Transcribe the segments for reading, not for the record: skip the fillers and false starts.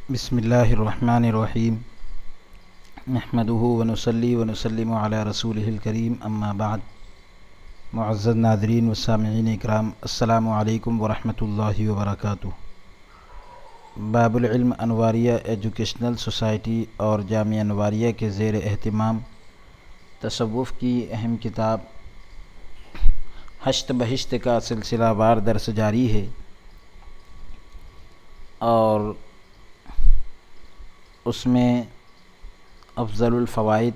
بسم اللہ الرحمن الرحیم نحمدہ ونصلی ونسلم علی رسولہ الکریم اما بعد۔ معزز ناظرین و سامعین اکرام، السلام علیکم ورحمۃ اللہ وبرکاتہ۔ باب العلم انواریہ ایجوکیشنل سوسائٹی اور جامعہ انواریہ کے زیر اہتمام تصوف کی اہم کتاب ہشت بہشت کا سلسلہ وار درس جاری ہے، اور اس میں افضل الفوائد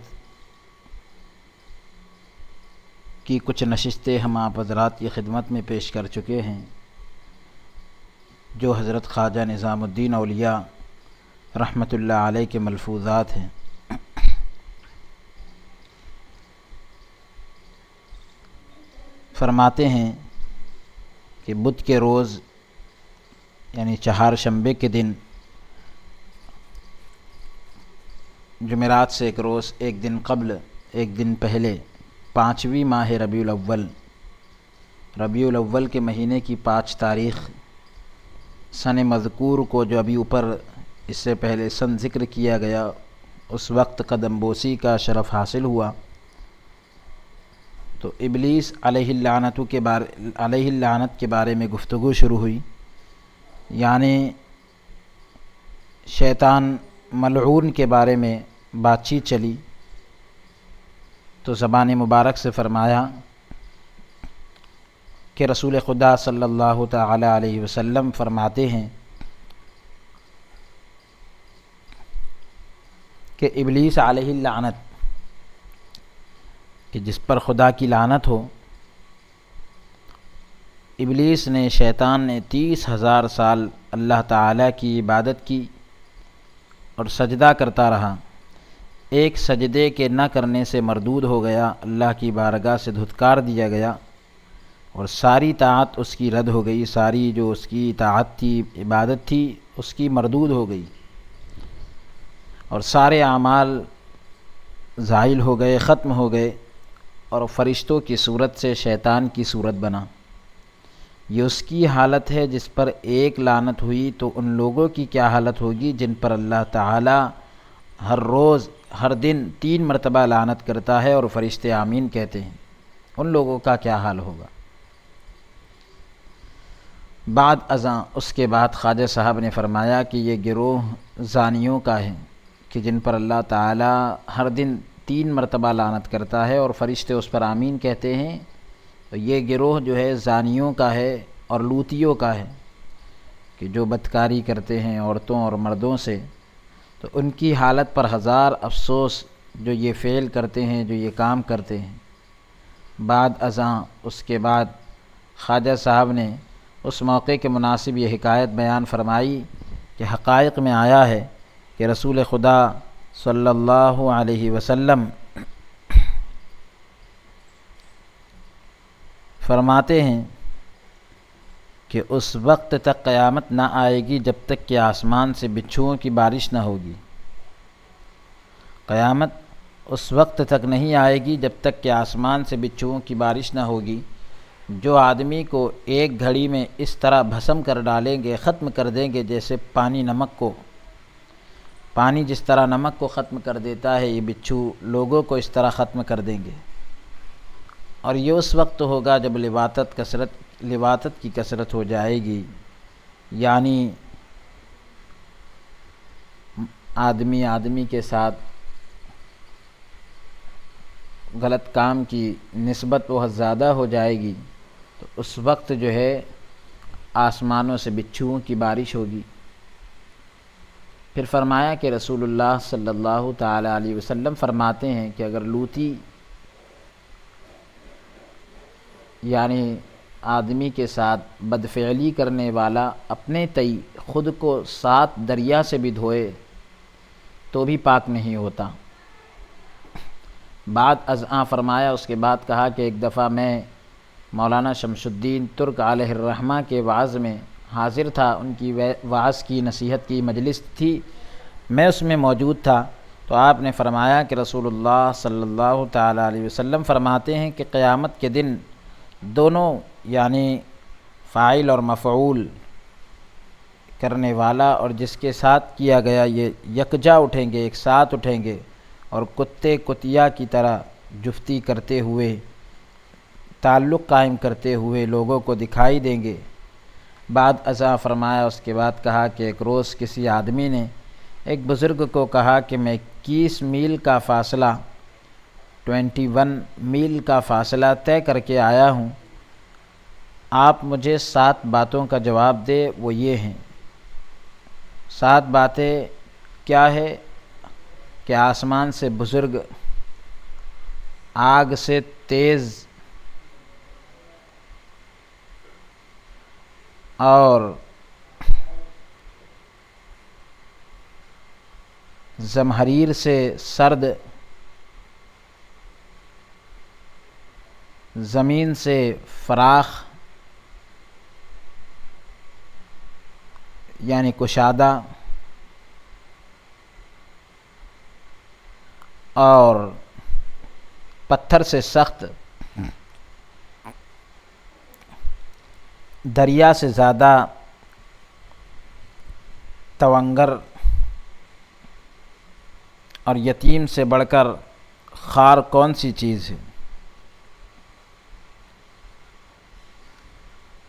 کی کچھ نشستیں ہم آپ حضرات کی خدمت میں پیش کر چکے ہیں، جو حضرت خواجہ نظام الدین اولیاء رحمۃ اللہ علیہ کے ملفوظات ہیں۔ فرماتے ہیں کہ بدھ کے روز یعنی چہار شنبے کے دن، جمعرات سے ایک دن قبل، ایک دن پہلے، 5ویں ماہ ربیع الاول کے مہینے کی 5 تاریخ سن مذکور کو، جو ابھی اوپر اس سے پہلے سن ذکر کیا گیا، اس وقت قدم بوسی کا شرف حاصل ہوا۔ تو ابلیس علیہ اللعنت کے بارے میں گفتگو شروع ہوئی، یعنی شیطان ملعون کے بارے میں بات چیت چلی۔ تو زبان مبارک سے فرمایا کہ رسول خدا صلی اللہ تعالی علیہ وسلم فرماتے ہیں کہ ابلیس علیہ اللعنت، کہ جس پر خدا کی لعنت ہو، ابلیس نے، شیطان نے 30,000 سال اللہ تعالیٰ کی عبادت کی اور سجدہ کرتا رہا، ایک سجدے کے نہ کرنے سے مردود ہو گیا، اللہ کی بارگاہ سے دھتکار دیا گیا، اور ساری طاعت اس کی رد ہو گئی، ساری جو اس کی طاعت تھی، عبادت تھی، اس کی مردود ہو گئی، اور سارے اعمال زائل ہو گئے، ختم ہو گئے، اور فرشتوں کی صورت سے شیطان کی صورت بنا۔ یہ اس کی حالت ہے جس پر ایک لعنت ہوئی، تو ان لوگوں کی کیا حالت ہوگی جن پر اللہ تعالی ہر روز، ہر دن 3 مرتبہ لعنت کرتا ہے اور فرشتے آمین کہتے ہیں، ان لوگوں کا کیا حال ہوگا۔ بعد ازاں اس کے بعد خواجہ صاحب نے فرمایا کہ یہ گروہ زانیوں کا ہے، کہ جن پر اللہ تعالی ہر دن 3 مرتبہ لعنت کرتا ہے اور فرشتے اس پر آمین کہتے ہیں۔ تو یہ گروہ جو ہے زانیوں کا ہے اور لوتیوں کا ہے، کہ جو بدکاری کرتے ہیں عورتوں اور مردوں سے، تو ان کی حالت پر ہزار افسوس، جو یہ فعل کرتے ہیں، جو یہ کام کرتے ہیں۔ بعد ازاں اس کے بعد خواجہ صاحب نے اس موقع کے مناسب یہ حکایت بیان فرمائی کہ حقائق میں آیا ہے کہ رسول خدا صلی اللہ علیہ وسلم فرماتے ہیں کہ اس وقت تک قیامت نہ آئے گی جب تک کہ آسمان سے بچھوؤں کی بارش نہ ہوگی۔ قیامت اس وقت تک نہیں آئے گی جب تک کہ آسمان سے بچھوؤں کی بارش نہ ہوگی، جو آدمی کو ایک گھڑی میں اس طرح بھسم کر ڈالیں گے، ختم کر دیں گے، جیسے پانی جس طرح نمک کو ختم کر دیتا ہے، یہ بچھو لوگوں کو اس طرح ختم کر دیں گے۔ اور یہ اس وقت ہوگا جب لواطت کی کثرت ہو جائے گی، یعنی آدمی کے ساتھ غلط کام کی نسبت بہت زیادہ ہو جائے گی، تو اس وقت جو ہے آسمانوں سے بچھوؤں کی بارش ہوگی۔ پھر فرمایا کہ رسول اللہ صلی اللہ تعالی علیہ وسلم فرماتے ہیں کہ اگر لوتی، یعنی آدمی کے ساتھ بدفعلی کرنے والا، اپنے تئی خود کو 7 دریا سے بھی دھوئے تو بھی پاک نہیں ہوتا۔ بعد ازاں فرمایا، اس کے بعد کہا کہ ایک دفعہ میں مولانا شمس الدین ترک علیہ الرحمہ کے وعظ میں حاضر تھا، ان کی وعظ کی، نصیحت کی مجلس تھی، میں اس میں موجود تھا۔ تو آپ نے فرمایا کہ رسول اللہ صلی اللہ تعالی علیہ وسلم فرماتے ہیں کہ قیامت کے دن دونوں، یعنی فاعل اور مفعول، کرنے والا اور جس کے ساتھ کیا گیا یہ یکجا اٹھیں گے، ایک ساتھ اٹھیں گے اور کتے کتیا کی طرح جفتی کرتے ہوئے، تعلق قائم کرتے ہوئے لوگوں کو دکھائی دیں گے۔ بعد ازاں فرمایا، اس کے بعد کہا کہ ایک روز کسی آدمی نے ایک بزرگ کو کہا کہ میں 21 میل کا فاصلہ 21 میل کا فاصلہ طے کر کے آیا ہوں، آپ مجھے 7 باتوں کا جواب دے، وہ یہ ہیں۔ 7 باتیں کیا ہے کہ آسمان سے بزرگ آگ سے تیز اور زمہریر سے سرد، زمین سے فراخ یعنی کشادہ، اور پتھر سے سخت، دریا سے زیادہ تونگر، اور یتیم سے بڑھ کر خوار کون سی چیز ہے؟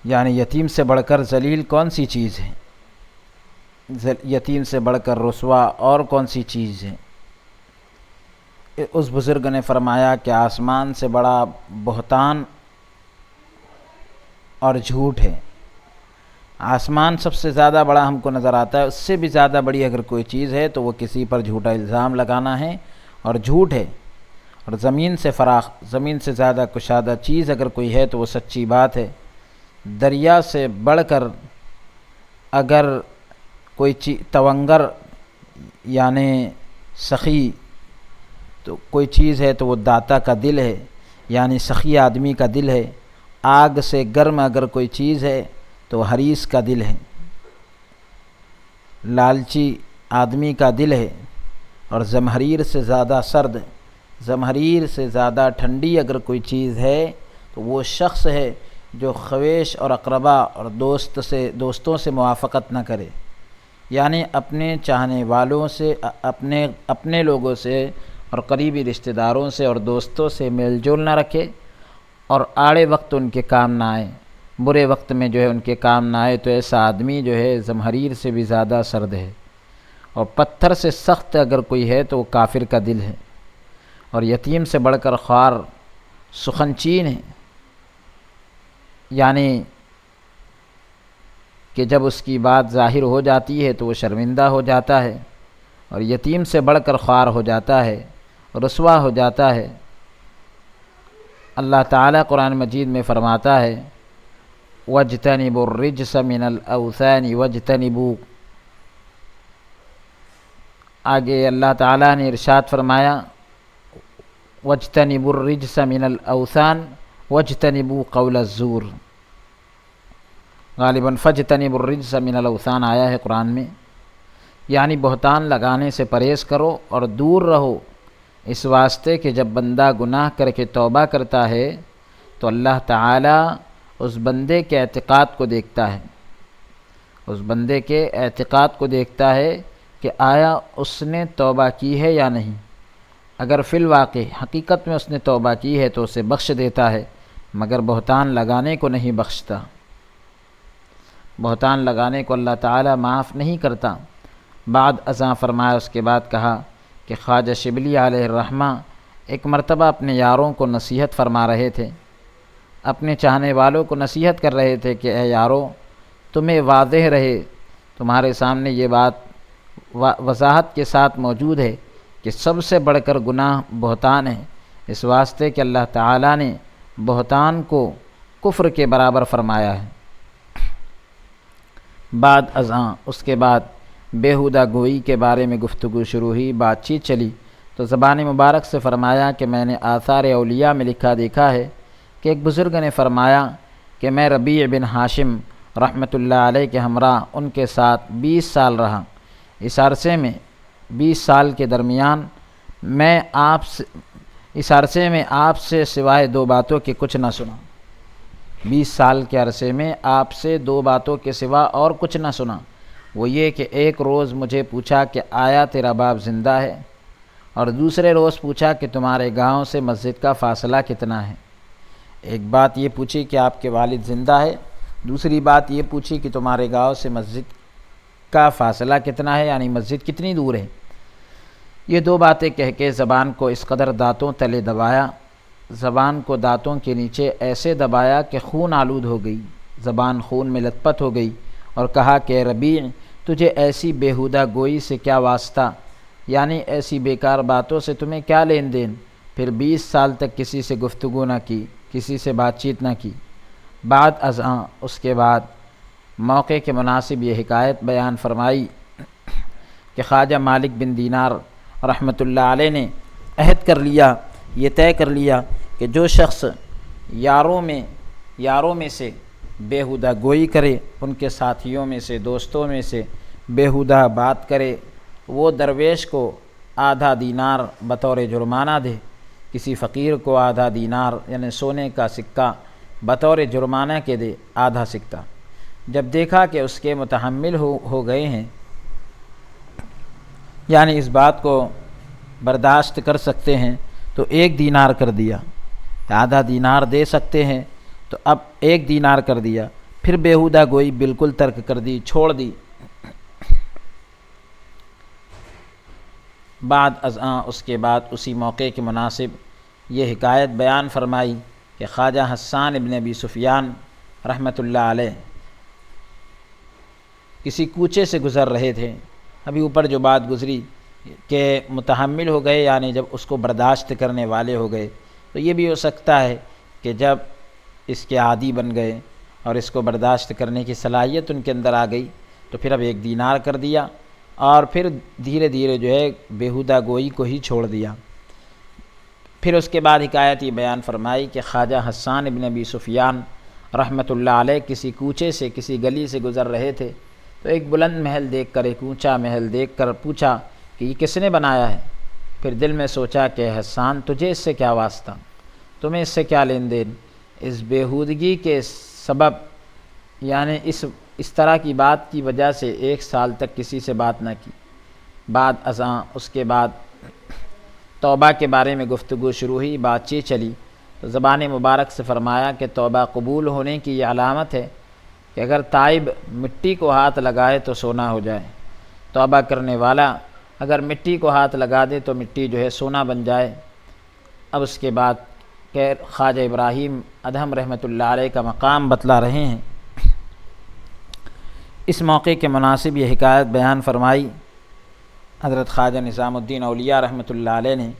یعنی یتیم سے بڑھ کر ذلیل کون سی چیز ہے؟ یتیم سے بڑھ کر رسوا اور کون سی چیز ہے؟ اس بزرگ نے فرمایا کہ آسمان سے بڑا بہتان اور جھوٹ ہے۔ آسمان سب سے زیادہ بڑا ہم کو نظر آتا ہے، اس سے بھی زیادہ بڑی اگر کوئی چیز ہے تو وہ کسی پر جھوٹا الزام لگانا ہے اور جھوٹ ہے۔ اور زمین سے فراخ، زمین سے زیادہ کشادہ چیز اگر کوئی ہے تو وہ سچی بات ہے۔ دریا سے بڑھ کر اگر کوئی تونگر یعنی سخی تو کوئی چیز ہے تو وہ داتا کا دل ہے، یعنی سخی آدمی کا دل ہے۔ آگ سے گرم اگر کوئی چیز ہے تو حریص کا دل ہے، لالچی آدمی کا دل ہے۔ اور زمہریر سے زیادہ سرد، زمہریر سے زیادہ ٹھنڈی اگر کوئی چیز ہے تو وہ شخص ہے جو خویش اور اقربا اور دوستوں سے موافقت نہ کرے، یعنی اپنے چاہنے والوں سے، اپنے لوگوں سے اور قریبی رشتہ داروں سے اور دوستوں سے میل جول نہ رکھے، اور آڑے وقت ان کے کام نہ آئے، برے وقت میں جو ہے ان کے کام نہ آئے، تو ایسا آدمی جو ہے زمہریر سے بھی زیادہ سرد ہے۔ اور پتھر سے سخت اگر کوئی ہے تو وہ کافر کا دل ہے، اور یتیم سے بڑھ کر خوار سخنچین ہے، یعنی کہ جب اس کی بات ظاہر ہو جاتی ہے تو وہ شرمندہ ہو جاتا ہے، اور یتیم سے بڑھ کر خوار ہو جاتا ہے، رسوا ہو جاتا ہے۔ اللہ تعالیٰ قرآن مجید میں فرماتا ہے وَاجْتَنِبُوا الرِّجْسَ مِنَ الْأَوْثَانِ وَاجْتَنِبُوا، آگے اللہ تعالیٰ نے ارشاد فرمایا وَاجْتَنِبُوا الرِّجْسَ مِنَ الْأَوْثَانِ وَاجْتَنِبُوا قَوْلَ الزُّورِ، غالباً فَاجْتَنِبُوا الرِّجْسَ مِنَ الْأَوْثَانِ آیا ہے قرآن میں، یعنی بہتان لگانے سے پرہیز کرو اور دور رہو، اس واسطے کہ جب بندہ گناہ کر کے توبہ کرتا ہے تو اللہ تعالیٰ اس بندے کے اعتقاد کو دیکھتا ہے، اس بندے کے اعتقاد کو دیکھتا ہے کہ آیا اس نے توبہ کی ہے یا نہیں۔ اگر فی الواقع حقیقت میں اس نے توبہ کی ہے تو اسے بخش دیتا ہے، مگر بہتان لگانے کو نہیں بخشتا، بہتان لگانے کو اللہ تعالیٰ معاف نہیں کرتا۔ بعد ازاں فرمایا، اس کے بعد کہا کہ خواجہ شبلی علیہ الرحمہ ایک مرتبہ اپنے یاروں کو نصیحت فرما رہے تھے، اپنے چاہنے والوں کو نصیحت کر رہے تھے کہ اے یارو، تمہیں واضح رہے، تمہارے سامنے یہ بات وضاحت کے ساتھ موجود ہے کہ سب سے بڑھ کر گناہ بہتان ہے، اس واسطے کہ اللہ تعالیٰ نے بہتان کو کفر کے برابر فرمایا ہے۔ بعد ازاں اس کے بعد بیہودہ گوئی کے بارے میں گفتگو شروع ہوئی، بات چیت چلی تو زبان مبارک سے فرمایا کہ میں نے آثار اولیاء میں لکھا دیکھا ہے کہ ایک بزرگ نے فرمایا کہ میں ربیع بن ہاشم رحمۃ اللہ علیہ کے ہمراہ ان کے ساتھ 20 سال رہا، اس عرصے میں 20 سال کے درمیان اس عرصے میں آپ سے سوائے 2 باتوں کے کچھ نہ سنا، 20 سال کے عرصے میں آپ سے 2 باتوں کے سوا اور کچھ نہ سنا۔ وہ یہ کہ ایک روز مجھے پوچھا کہ آیا تیرا باپ زندہ ہے، اور دوسرے روز پوچھا کہ تمہارے گاؤں سے مسجد کا فاصلہ کتنا ہے۔ ایک بات یہ پوچھی کہ آپ کے والد زندہ ہے، دوسری بات یہ پوچھی کہ تمہارے گاؤں سے مسجد کا فاصلہ کتنا ہے، یعنی مسجد کتنی دور ہے۔ یہ دو باتیں کہہ کے زبان کو اس قدر دانتوں تلے دبایا، زبان کو دانتوں کے نیچے ایسے دبایا کہ خون آلود ہو گئی، زبان خون میں لت پت ہو گئی، اور کہا کہ ربیع، تجھے ایسی بیہودہ گوئی سے کیا واسطہ، یعنی ایسی بیکار باتوں سے تمہیں کیا لین دین۔ پھر 20 سال تک کسی سے گفتگو نہ کی، کسی سے بات چیت نہ کی۔ بعد ازاں اس کے بعد موقع کے مناسب یہ حکایت بیان فرمائی کہ خواجہ مالک بن دینار رحمۃ اللہ علیہ نے عہد کر لیا، یہ طے کر لیا کہ جو شخص یاروں میں سے بیہودہ گوئی کرے، ان کے ساتھیوں میں سے، دوستوں میں سے بیہودہ بات کرے، وہ درویش کو آدھا دینار بطور جرمانہ دے، کسی فقیر کو آدھا دینار یعنی سونے کا سکہ بطور جرمانہ کے دے، آدھا سکہ۔ جب دیکھا کہ اس کے متحمل ہو گئے ہیں، یعنی اس بات کو برداشت کر سکتے ہیں، تو 1 دینار کر دیا۔ آدھا دینار دے سکتے ہیں تو اب 1 دینار کر دیا۔ پھر بیہودہ گوئی بالکل ترک کر دی، چھوڑ دی۔ بعد ازاں اس کے بعد اسی موقع کے مناسب یہ حکایت بیان فرمائی کہ خواجہ حسان ابن ابی سفیان رحمۃ اللہ علیہ کسی کوچے سے گزر رہے تھے۔ ابھی اوپر جو بات گزری کہ متحمل ہو گئے، یعنی جب اس کو برداشت کرنے والے ہو گئے، تو یہ بھی ہو سکتا ہے کہ جب اس کے عادی بن گئے اور اس کو برداشت کرنے کی صلاحیت ان کے اندر آ گئی، تو پھر اب 1 دینار کر دیا، اور پھر دھیرے دھیرے جو ہے بیہودہ گوئی کو ہی چھوڑ دیا۔ پھر اس کے بعد حکایت یہ بیان فرمائی کہ خواجہ حسان ابن ابی سفیان رحمۃ اللہ علیہ کسی کوچے سے، کسی گلی سے گزر رہے تھے، تو ایک بلند محل دیکھ کر، ایک اونچا محل دیکھ کر پوچھا کہ یہ کس نے بنایا ہے؟ پھر دل میں سوچا کہ حسان، تجھے اس سے کیا واسطہ، تمہیں اس سے کیا لین دین؟ اس بیہودگی کے سبب، یعنی اس طرح کی بات کی وجہ سے 1 سال تک کسی سے بات نہ کی۔ بعد ازاں اس کے بعد توبہ کے بارے میں گفتگو شروع ہوئی، بات چیت چلی، تو زبان مبارک سے فرمایا کہ توبہ قبول ہونے کی یہ علامت ہے کہ اگر تائب مٹی کو ہاتھ لگائے تو سونا ہو جائے، توبہ کرنے والا اگر مٹی کو ہاتھ لگا دے تو مٹی جو ہے سونا بن جائے۔ اب اس کے بعد کہ خواجہ ابراہیم ادہم رحمۃ اللہ علیہ کا مقام بتلا رہے ہیں۔ اس موقع کے مناسب یہ حکایت بیان فرمائی حضرت خواجہ نظام الدین اولیاء رحمۃ اللہ علیہ نے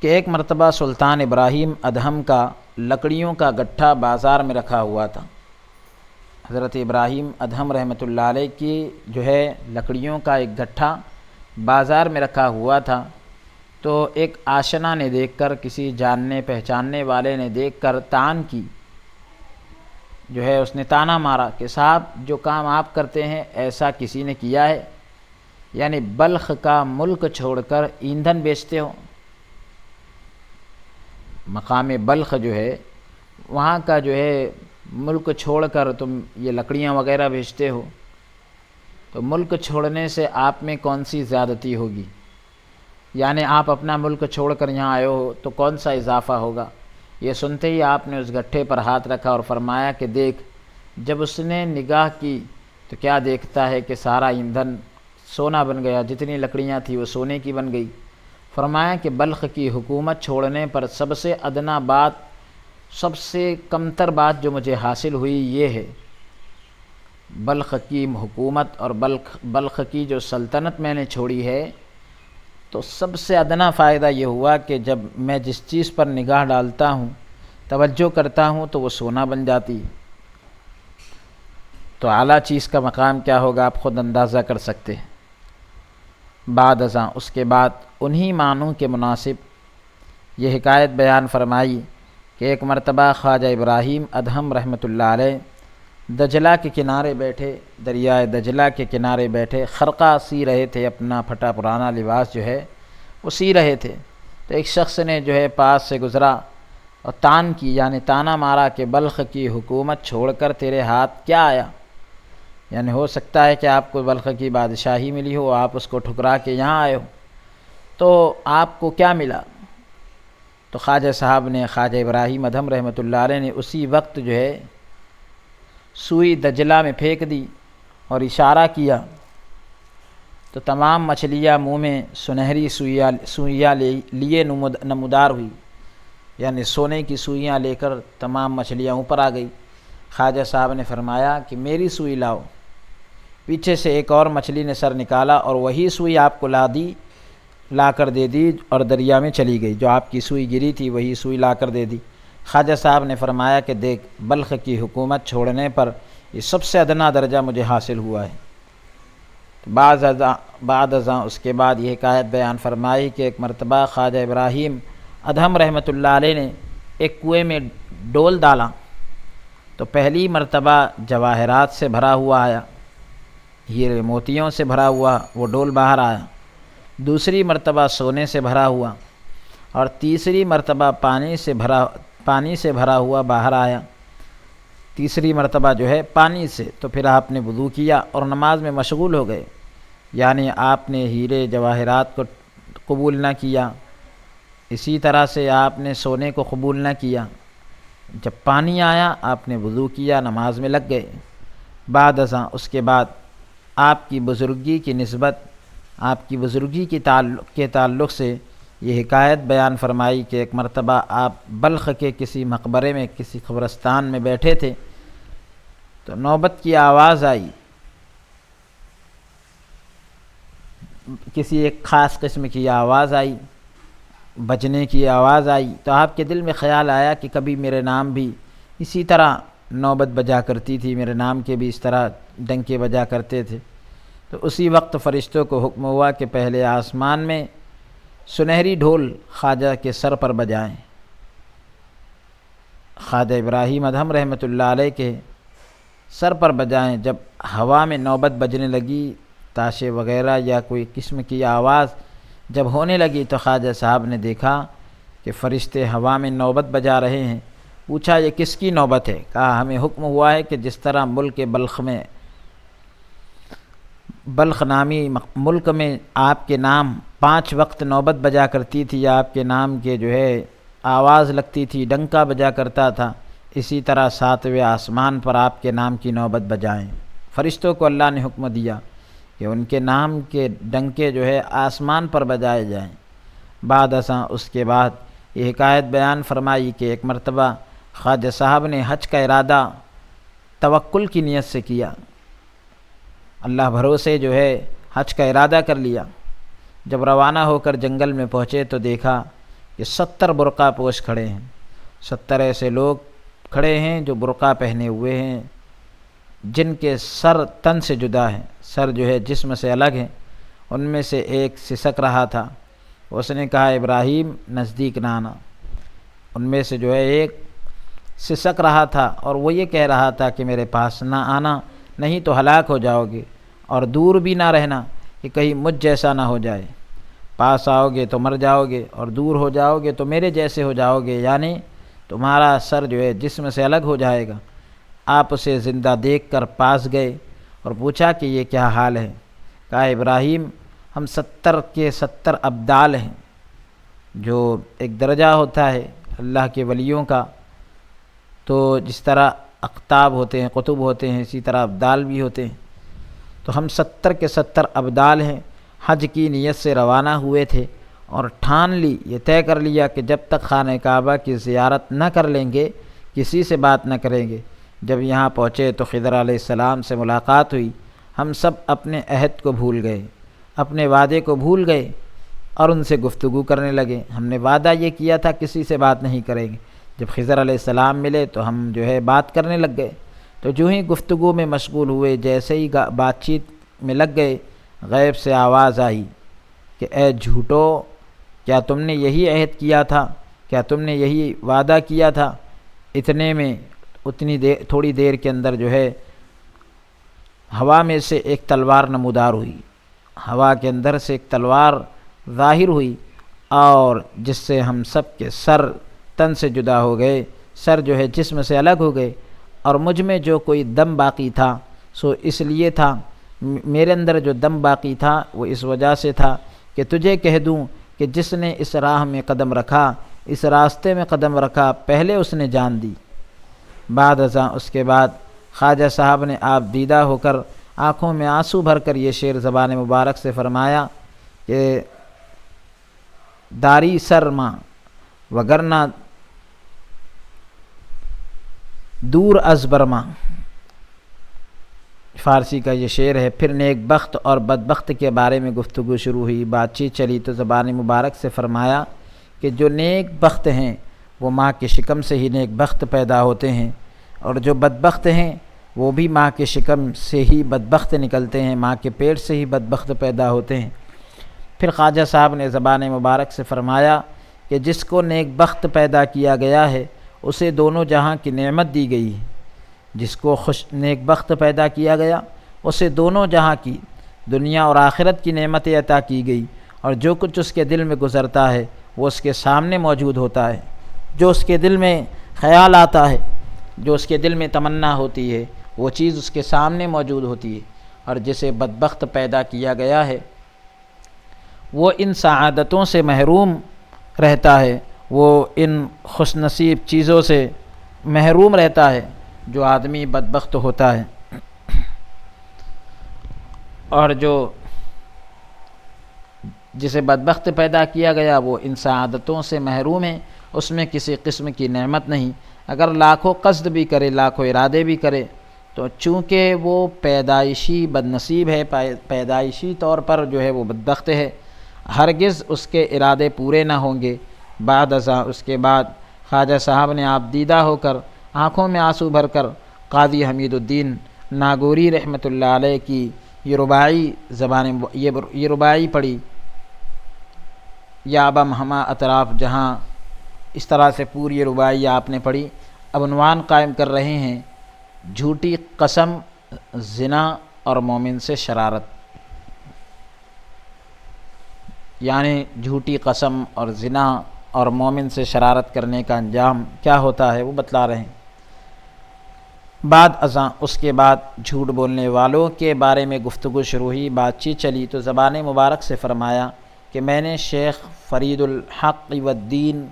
کہ ایک مرتبہ سلطان ابراہیم ادہم کا لکڑیوں کا گٹھا بازار میں رکھا ہوا تھا۔ حضرت ابراہیم ادہم رحمۃ اللہ علیہ کی جو ہے لکڑیوں کا ایک گٹھا بازار میں رکھا ہوا تھا، تو ایک آشنا نے دیکھ کر، کسی جاننے پہچاننے والے نے دیکھ کر طعن کی، جو ہے اس نے طعنہ مارا کہ صاحب جو کام آپ کرتے ہیں ایسا کسی نے کیا ہے؟ یعنی بلخ کا ملک چھوڑ کر ایندھن بیچتے ہو، مقام بلخ جو ہے وہاں کا جو ہے ملک چھوڑ کر تم یہ لکڑیاں وغیرہ بیچتے ہو، تو ملک چھوڑنے سے آپ میں کون سی زیادتی ہوگی؟ یعنی آپ اپنا ملک چھوڑ کر یہاں آئے ہو تو کون سا اضافہ ہوگا؟ یہ سنتے ہی آپ نے اس گٹھے پر ہاتھ رکھا اور فرمایا کہ دیکھ۔ جب اس نے نگاہ کی تو کیا دیکھتا ہے کہ سارا ایندھن سونا بن گیا، جتنی لکڑیاں تھیں وہ سونے کی بن گئی۔ فرمایا کہ بلخ کی حکومت چھوڑنے پر سب سے ادنا بات، سب سے کمتر بات جو مجھے حاصل ہوئی یہ ہے، بلخ کی حکومت اور بلخ کی جو سلطنت میں نے چھوڑی ہے، تو سب سے ادنا فائدہ یہ ہوا کہ جب میں جس چیز پر نگاہ ڈالتا ہوں، توجہ کرتا ہوں، تو وہ سونا بن جاتی ہے۔ تو اعلیٰ چیز کا مقام کیا ہوگا آپ خود اندازہ کر سکتے ہیں۔ بعد ازاں اس کے بعد انہی معنوں کے مناسب یہ حکایت بیان فرمائی کہ ایک مرتبہ خواجہ ابراہیم ادہم رحمۃ اللہ علیہ دجلہ کے کنارے بیٹھے، دریائے دجلہ کے کنارے بیٹھے خرقہ سی رہے تھے، اپنا پھٹا پرانا لباس جو ہے وہ سی رہے تھے، تو ایک شخص نے جو ہے پاس سے گزرا اور طعن کی، یعنی طعنہ مارا کہ بلخ کی حکومت چھوڑ کر تیرے ہاتھ کیا آیا؟ یعنی ہو سکتا ہے کہ آپ کو بلخ کی بادشاہی ملی ہو، آپ اس کو ٹھکرا کے یہاں آئے ہو، تو آپ کو کیا ملا؟ تو خواجہ صاحب نے، خواجہ ابراہیم ادھم رحمۃ اللہ علیہ نے اسی وقت جو ہے سوئی دجلہ میں پھینک دی اور اشارہ کیا، تو تمام مچھلیاں منہ میں سنہری سوئیاں لیے نمودار ہوئی، یعنی سونے کی سوئیاں لے کر تمام مچھلیاں اوپر آ گئی۔ خواجہ صاحب نے فرمایا کہ میری سوئی لاؤ۔ پیچھے سے ایک اور مچھلی نے سر نکالا اور وہی سوئی آپ کو لا کر دے دی اور دریا میں چلی گئی، جو آپ کی سوئی گری تھی وہی سوئی لا کر دے دی۔ خواجہ صاحب نے فرمایا کہ دیکھ، بلخ کی حکومت چھوڑنے پر یہ سب سے ادنا درجہ مجھے حاصل ہوا ہے۔ بعد ازاں اس کے بعد یہ حکایت بیان فرمائی کہ ایک مرتبہ خواجہ ابراہیم ادھم رحمۃ اللہ علیہ نے ایک کنویں میں ڈول ڈالا، تو پہلی مرتبہ جواہرات سے بھرا ہوا آیا، ہیرے موتیوں سے بھرا ہوا وہ ڈول باہر آیا، دوسری مرتبہ سونے سے بھرا ہوا، اور تیسری مرتبہ پانی سے بھرا ہوا باہر آیا، تیسری مرتبہ جو ہے پانی سے۔ تو پھر آپ نے وضو کیا اور نماز میں مشغول ہو گئے، یعنی آپ نے ہیرے جواہرات کو قبول نہ کیا، اسی طرح سے آپ نے سونے کو قبول نہ کیا۔ جب پانی آیا آپ نے وضو کیا، نماز میں لگ گئے۔ بعد ازاں اس کے بعد آپ کی بزرگی کی نسبت، آپ کی بزرگی کے تعلق سے یہ حکایت بیان فرمائی کہ ایک مرتبہ آپ بلخ کے کسی مقبرے میں، کسی قبرستان میں بیٹھے تھے، تو نوبت کی آواز آئی، کسی ایک خاص قسم کی آواز آئی، بجنے کی آواز آئی، تو آپ کے دل میں خیال آیا کہ کبھی میرے نام بھی اسی طرح نوبت بجا کرتی تھی، میرے نام کے بھی اس طرح ڈنکے بجا کرتے تھے۔ تو اسی وقت فرشتوں کو حکم ہوا کہ پہلے آسمان میں سنہری ڈھول خواجہ کے سر پر بجائیں۔ خواجہ ابراہیم ادھم رحمۃ اللہ علیہ کے سر پر بجائیں۔ جب ہوا میں نوبت بجنے لگی، تاشے وغیرہ یا کوئی قسم کی آواز جب ہونے لگی، تو خواجہ صاحب نے دیکھا کہ فرشتے ہوا میں نوبت بجا رہے ہیں۔ پوچھا یہ کس کی نوبت ہے؟ کہا ہمیں حکم ہوا ہے کہ جس طرح بلخ نامی ملک میں آپ کے نام 5 وقت نوبت بجا کرتی تھی، آپ کے نام کے جو ہے آواز لگتی تھی، ڈنکا بجا کرتا تھا، اسی طرح 7ویں آسمان پر آپ کے نام کی نوبت بجائیں۔ فرشتوں کو اللہ نے حکم دیا کہ ان کے نام کے ڈنکے جو ہے آسمان پر بجائے جائیں۔ بعد ازاں اس کے بعد یہ حکایت بیان فرمائی کہ ایک مرتبہ خواجہ صاحب نے حج کا ارادہ توکل کی نیت سے کیا، اللہ بھروسے جو ہے حج کا ارادہ کر لیا۔ جب روانہ ہو کر جنگل میں پہنچے تو دیکھا کہ 70 برقع پوش کھڑے ہیں، 70 ایسے لوگ کھڑے ہیں جو برقع پہنے ہوئے ہیں، جن کے سر تن سے جدا ہیں، سر جو ہے جسم سے الگ ہیں۔ ان میں سے ایک سسک رہا تھا، اس نے کہا ابراہیم نزدیک نہ آنا۔ ان میں سے جو ہے ایک سسک رہا تھا اور وہ یہ کہہ رہا تھا کہ میرے پاس نہ آنا، نہیں تو ہلاک ہو جاؤ گے، اور دور بھی نہ رہنا کہ کہیں مجھ جیسا نہ ہو جائے، پاس آؤ گے تو مر جاؤ گے اور دور ہو جاؤ گے تو میرے جیسے ہو جاؤ گے، یعنی تمہارا سر جو ہے جسم سے الگ ہو جائے گا۔ آپ اسے زندہ دیکھ کر پاس گئے اور پوچھا کہ یہ کیا حال ہے؟ کہا ابراہیم ہم 70 کے 70 ابدال ہیں، جو ایک درجہ ہوتا ہے اللہ کے ولیوں کا، تو جس طرح اقطاب ہوتے ہیں، قطب ہوتے ہیں، اسی طرح ابدال بھی ہوتے ہیں، تو ہم 70 کے 70 ابدال ہیں۔ حج کی نیت سے روانہ ہوئے تھے اور ٹھان لی، یہ طے کر لیا کہ جب تک خانہ کعبہ کی زیارت نہ کر لیں گے کسی سے بات نہ کریں گے۔ جب یہاں پہنچے تو خضر علیہ السلام سے ملاقات ہوئی، ہم سب اپنے عہد کو بھول گئے، اپنے وعدے کو بھول گئے اور ان سے گفتگو کرنے لگے۔ ہم نے وعدہ یہ کیا تھا کسی سے بات نہیں کریں گے۔ جب خضر علیہ السلام ملے تو ہم جو ہے بات کرنے لگ گئے، تو جو ہی گفتگو میں مشغول ہوئے، جیسے ہی بات چیت میں لگ گئے، غیب سے آواز آئی کہ اے جھوٹو، کیا تم نے یہی عہد کیا تھا؟ کیا تم نے یہی وعدہ کیا تھا؟ اتنے میں تھوڑی دیر کے اندر جو ہے ہوا میں سے ایک تلوار نمودار ہوئی، ہوا کے اندر سے ایک تلوار ظاہر ہوئی، اور جس سے ہم سب کے سر تن سے جدا ہو گئے، سر جو ہے جسم سے الگ ہو گئے، اور مجھ میں جو کوئی دم باقی تھا سو اس لیے تھا، میرے اندر جو دم باقی تھا وہ اس وجہ سے تھا کہ تجھے کہہ دوں کہ جس نے اس راہ میں قدم رکھا، اس راستے میں قدم رکھا، پہلے اس نے جان دی۔ بعد ازاں اس کے بعد خواجہ صاحب نے آپ دیدہ ہو کر آنکھوں میں آنسو بھر کر یہ شعر زبان مبارک سے فرمایا کہ داری سر ماں وگرنہ دور از برما، فارسی کا یہ شعر ہے۔ پھر نیک بخت اور بدبخت کے بارے میں گفتگو شروع ہوئی، بات چیت چلی تو زبان مبارک سے فرمایا کہ جو نیک بخت ہیں وہ ماں کے شکم سے ہی نیک بخت پیدا ہوتے ہیں، اور جو بدبخت ہیں وہ بھی ماں کے شکم سے ہی بدبخت نکلتے ہیں، ماں کے پیٹ سے ہی بدبخت پیدا ہوتے ہیں۔ پھر خواجہ صاحب نے زبان مبارک سے فرمایا کہ جس کو نیک بخت پیدا کیا گیا ہے اسے دونوں جہاں کی نعمت دی گئی ہے، جس کو نیک بخت پیدا کیا گیا اسے دونوں جہاں کی دنیا اور آخرت کی نعمتیں عطا کی گئی، اور جو کچھ اس کے دل میں گزرتا ہے وہ اس کے سامنے موجود ہوتا ہے، جو اس کے دل میں خیال آتا ہے، جو اس کے دل میں تمنا ہوتی ہے وہ چیز اس کے سامنے موجود ہوتی ہے، اور جسے بدبخت پیدا کیا گیا ہے وہ ان سعادتوں سے محروم رہتا ہے، وہ ان خوش نصیب چیزوں سے محروم رہتا ہے جو آدمی بدبخت ہوتا ہے، اور جو جسے بدبخت پیدا کیا گیا وہ ان سعادتوں سے محروم ہے، اس میں کسی قسم کی نعمت نہیں، اگر لاکھوں قصد بھی کرے، لاکھوں ارادے بھی کرے، تو چونکہ وہ پیدائشی بد نصیب ہے، پیدائشی طور پر جو ہے وہ بدبخت ہے، ہرگز اس کے ارادے پورے نہ ہوں گے۔ بعد ازاں اس کے بعد خواجہ صاحب نے آپ دیدہ ہو کر آنکھوں میں آنسو بھر کر قاضی حمید الدین ناگوری رحمۃ اللہ علیہ کی یہ رباعی پڑھی، یا بم ہما اطراف جہاں، اس طرح سے پوری رباعی آپ نے پڑھی۔ اب عنوان قائم کر رہے ہیں جھوٹی قسم، زنا اور مومن سے شرارت، یعنی جھوٹی قسم اور زنا اور مومن سے شرارت کرنے کا انجام کیا ہوتا ہے وہ بتلا رہے ہیں۔ بعد ازاں اس کے بعد جھوٹ بولنے والوں کے بارے میں گفتگو شروع ہوئی، بات چیت چلی تو زبان مبارک سے فرمایا کہ میں نے شیخ فرید الحق والدین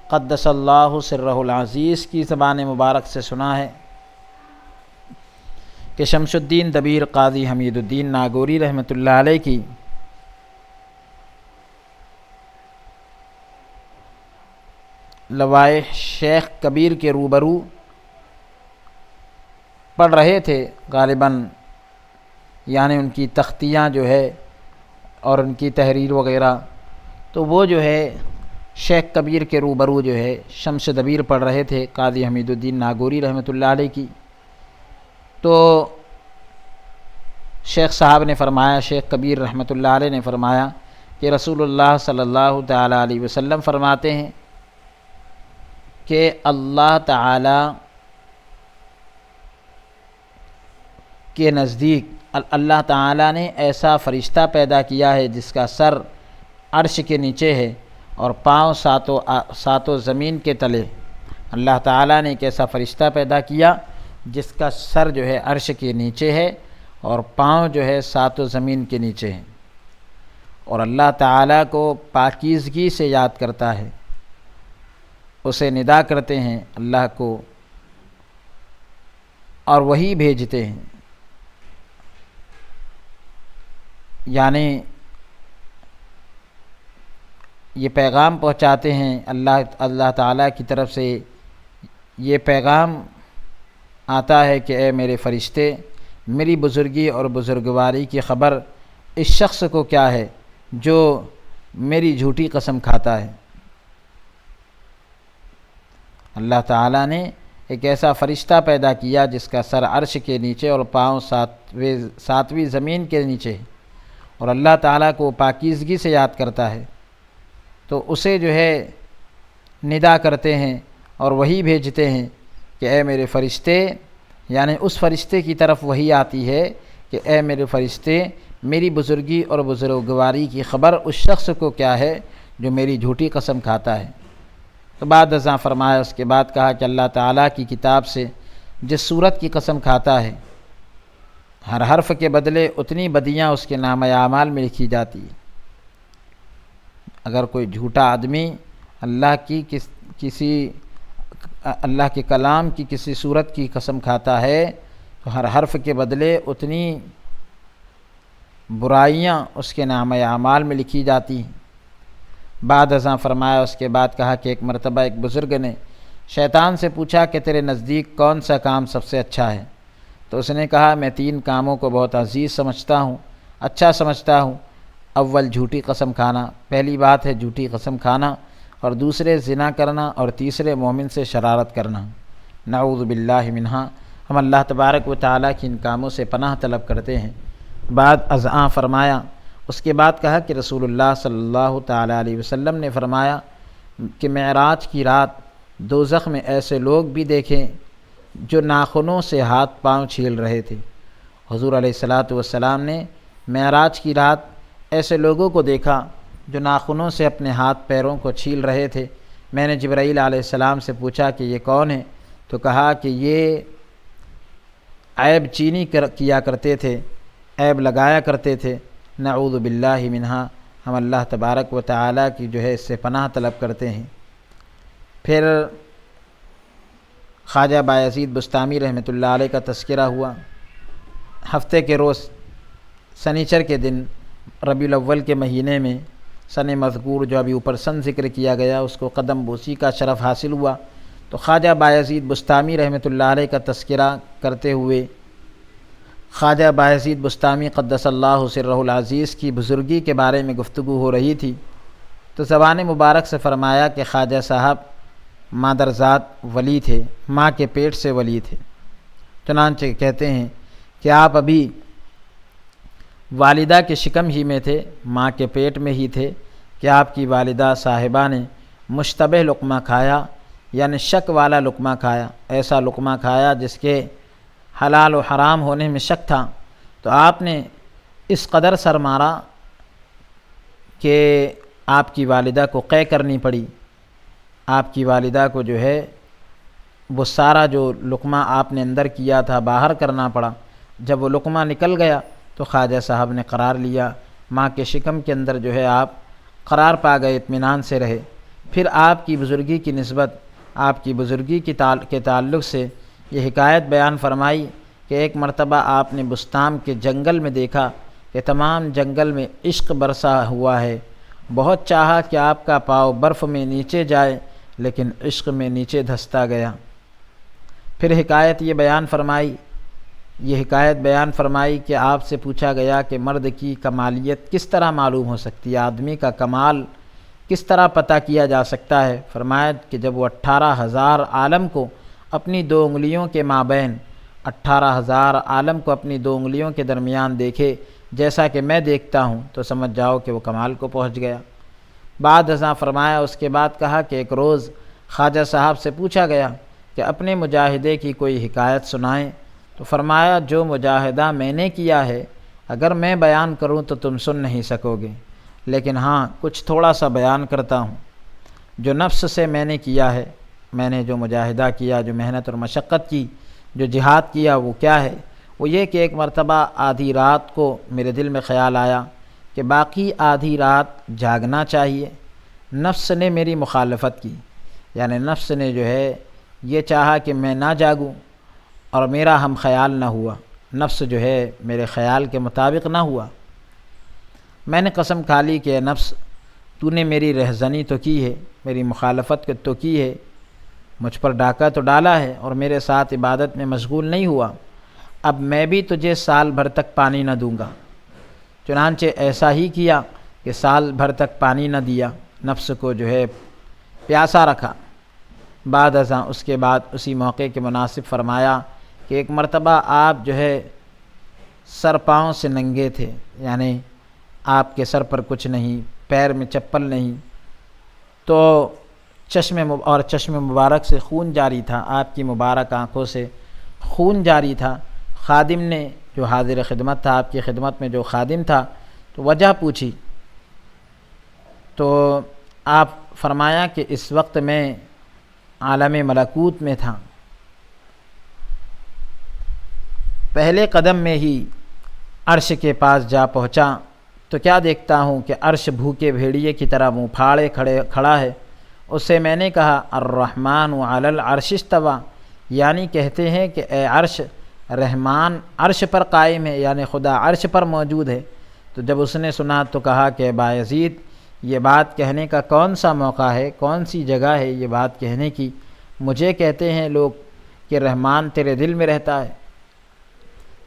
قدس اللہ سرہ العزیز کی زبان مبارک سے سنا ہے کہ شمس الدین دبیر قاضی حمید الدین ناگوری رحمۃ اللہ علیہ کی لوائح شیخ کبیر کے روبرو پڑھ رہے تھے غالباً، یعنی ان کی تختیاں جو ہے اور ان کی تحریر وغیرہ، تو وہ جو ہے شیخ کبیر کے روبرو جو ہے شمس دبیر پڑھ رہے تھے قاضی حمید الدین ناگوری رحمۃ اللہ علیہ کی۔ تو شیخ صاحب نے فرمایا، شیخ کبیر رحمۃ اللہ علیہ نے فرمایا کہ رسول اللہ صلی اللہ تعالیٰ علیہ وسلم فرماتے ہیں کہ اللہ تعالیٰ کے نزدیک اللہ تعالیٰ نے ایسا فرشتہ پیدا کیا ہے جس کا سر عرش کے نیچے ہے اور پاؤں ساتوں زمین کے تلے۔ اللہ تعالیٰ نے ایک ایسا فرشتہ پیدا کیا جس کا سر جو ہے عرش کے نیچے ہے اور پاؤں جو ہے ساتوں زمین کے نیچے ہیں، اور اللہ تعالیٰ کو پاکیزگی سے یاد کرتا ہے، اسے ندا کرتے ہیں اللہ کو، اور وہی بھیجتے ہیں، یعنی یہ پیغام پہنچاتے ہیں اللہ تعالیٰ کی طرف سے یہ پیغام آتا ہے کہ اے میرے فرشتے، میری بزرگی اور بزرگواری کی خبر اس شخص کو کیا ہے جو میری جھوٹی قسم کھاتا ہے۔ اللہ تعالیٰ نے ایک ایسا فرشتہ پیدا کیا جس کا سر عرش کے نیچے اور پاؤں ساتویں زمین کے نیچے ہے، اور اللہ تعالیٰ کو پاکیزگی سے یاد کرتا ہے، تو اسے جو ہے ندا کرتے ہیں اور وہی بھیجتے ہیں کہ اے میرے فرشتے، یعنی اس فرشتے کی طرف وہی آتی ہے کہ اے میرے فرشتے، میری بزرگی اور بزرگواری کی خبر اس شخص کو کیا ہے جو میری جھوٹی قسم کھاتا ہے۔ تو بعد ازاں فرمایا، اس کے بعد کہا کہ اللہ تعالیٰ کی کتاب سے جس سورت کی قسم کھاتا ہے ہر حرف کے بدلے اتنی بدیاں اس کے نامہ اعمال میں لکھی جاتی ہیں۔ اگر کوئی جھوٹا آدمی اللہ کے کلام کی کسی صورت کی قسم کھاتا ہے تو ہر حرف کے بدلے اتنی برائیاں اس کے نامہ اعمال میں لکھی جاتی ہیں۔ بعد ازاں فرمایا، اس کے بعد کہا کہ ایک مرتبہ ایک بزرگ نے شیطان سے پوچھا کہ تیرے نزدیک کون سا کام سب سے اچھا ہے؟ تو اس نے کہا، میں 3 کاموں کو بہت عزیز سمجھتا ہوں، اچھا سمجھتا ہوں۔ اول جھوٹی قسم کھانا، پہلی بات ہے جھوٹی قسم کھانا، اور دوسرے زنا کرنا، اور تیسرے مومن سے شرارت کرنا، نعوذ باللہ منہا۔ ہم اللہ تبارک و تعالیٰ کی ان کاموں سے پناہ طلب کرتے ہیں۔ بعد ازاں فرمایا، اس کے بعد کہا کہ رسول اللہ صلی اللہ تعالیٰ علیہ وسلم نے فرمایا کہ معراج کی رات دوزخ میں ایسے لوگ بھی دیکھیں جو ناخنوں سے ہاتھ پاؤں چھیل رہے تھے۔ حضور علیہ الصلاۃ والسلام نے معراج کی رات ایسے لوگوں کو دیکھا جو ناخنوں سے اپنے ہاتھ پیروں کو چھیل رہے تھے۔ میں نے جبرائیل علیہ السلام سے پوچھا کہ یہ کون ہے؟ تو کہا کہ یہ عیب چینی کیا کرتے تھے، عیب لگایا کرتے تھے، نعوذ باللہ منہا۔ ہم اللہ تبارک و تعالیٰ کی اس سے پناہ طلب کرتے ہیں۔ پھر خواجہ بایزید بستامی رحمۃ اللہ علیہ کا تذکرہ ہوا۔ ہفتے کے روز سنیچر کے دن ربیع الاول کے مہینے میں سن مذکور جو ابھی اوپر سن ذکر کیا گیا، اس کو قدم بوسی کا شرف حاصل ہوا، تو خواجہ بایزید بستامی رحمۃ اللہ علیہ کا تذکرہ کرتے ہوئے خواجہ بایزید بستامی قدس اللہ سرہ العزیز کی بزرگی کے بارے میں گفتگو ہو رہی تھی، تو زبان مبارک سے فرمایا کہ خواجہ صاحب مادرزاد ولی تھے، ماں کے پیٹ سے ولی تھے۔ چنانچہ کہتے ہیں کہ آپ ابھی والدہ کے شکم ہی میں تھے، ماں کے پیٹ میں ہی تھے کہ آپ کی والدہ صاحبہ نے مشتبہ لقمہ کھایا، یعنی شک والا لقمہ کھایا، ایسا لقمہ کھایا جس کے حلال و حرام ہونے میں شک تھا۔ تو آپ نے اس قدر سر مارا کہ آپ کی والدہ کو قے کرنی پڑی۔ آپ کی والدہ کو وہ سارا جو لقمہ آپ نے اندر کیا تھا باہر کرنا پڑا۔ جب وہ لقمہ نکل گیا تو خواجہ صاحب نے قرار لیا، ماں کے شکم کے اندر آپ قرار پا گئے، اطمینان سے رہے۔ پھر آپ کی بزرگی کی نسبت، آپ کی بزرگی کے تعلق سے یہ حکایت بیان فرمائی کہ ایک مرتبہ آپ نے بستام کے جنگل میں دیکھا کہ تمام جنگل میں عشق برسا ہوا ہے۔ بہت چاہا کہ آپ کا پاؤں برف میں نیچے جائے، لیکن عشق میں نیچے دھستا گیا۔ پھر یہ حکایت بیان فرمائی کہ آپ سے پوچھا گیا کہ مرد کی کمالیت کس طرح معلوم ہو سکتی ہے، آدمی کا کمال کس طرح پتہ کیا جا سکتا ہے؟ فرمایا کہ جب وہ 18,000 عالم کو اپنی 2 انگلیوں کے مابین، 18,000 عالم کو اپنی 2 انگلیوں کے درمیان دیکھے جیسا کہ میں دیکھتا ہوں، تو سمجھ جاؤ کہ وہ کمال کو پہنچ گیا۔ بعد ازاں فرمایا، اس کے بعد کہا کہ ایک روز خواجہ صاحب سے پوچھا گیا کہ اپنے مجاہدے کی کوئی حکایت سنائیں، تو فرمایا جو مجاہدہ میں نے کیا ہے اگر میں بیان کروں تو تم سن نہیں سکو گے، لیکن ہاں کچھ تھوڑا سا بیان کرتا ہوں۔ جو نفس سے میں نے کیا ہے، میں نے جو مجاہدہ کیا، جو محنت اور مشقت کی، جو جہاد کیا، وہ کیا ہے؟ وہ یہ کہ ایک مرتبہ آدھی رات کو میرے دل میں خیال آیا کہ باقی آدھی رات جاگنا چاہیے۔ نفس نے میری مخالفت کی، یعنی نفس نے یہ چاہا کہ میں نہ جاگوں، اور میرا ہم خیال نہ ہوا، نفس میرے خیال کے مطابق نہ ہوا۔ میں نے قسم کھا لی کہ اے نفس، تو نے میری رہزنی تو کی ہے، میری مخالفت تو کی ہے، مجھ پر ڈاکہ تو ڈالا ہے، اور میرے ساتھ عبادت میں مشغول نہیں ہوا۔ اب میں بھی تجھے سال بھر تک پانی نہ دوں گا۔ چنانچہ ایسا ہی کیا کہ سال بھر تک پانی نہ دیا، نفس کو پیاسا رکھا۔ بعد ازاں اس کے بعد اسی موقع کے مناسب فرمایا کہ ایک مرتبہ آپ سر پاؤں سے ننگے تھے، یعنی آپ کے سر پر کچھ نہیں، پیر میں چپل نہیں، تو چشم مبارک سے خون جاری تھا، آپ کی مبارک آنکھوں سے خون جاری تھا۔ خادم نے جو حاضر خدمت تھا، آپ کی خدمت میں جو خادم تھا، تو وجہ پوچھی، تو آپ فرمایا کہ اس وقت میں عالم ملکوت میں تھا، پہلے قدم میں ہی عرش کے پاس جا پہنچا تو کیا دیکھتا ہوں کہ عرش بھوکے بھیڑیے کی طرح منہ پھاڑے کھڑا ہے۔ اس سے میں نے کہا الرحمن علی العرش استویٰ، یعنی کہتے ہیں کہ اے عرش، رحمان عرش پر قائم ہے، یعنی خدا عرش پر موجود ہے۔ تو جب اس نے سنا تو کہا کہ بایزید، یہ بات کہنے کا کون سا موقع ہے، کون سی جگہ ہے یہ بات کہنے کی؟ مجھے کہتے ہیں لوگ کہ رحمان تیرے دل میں رہتا ہے۔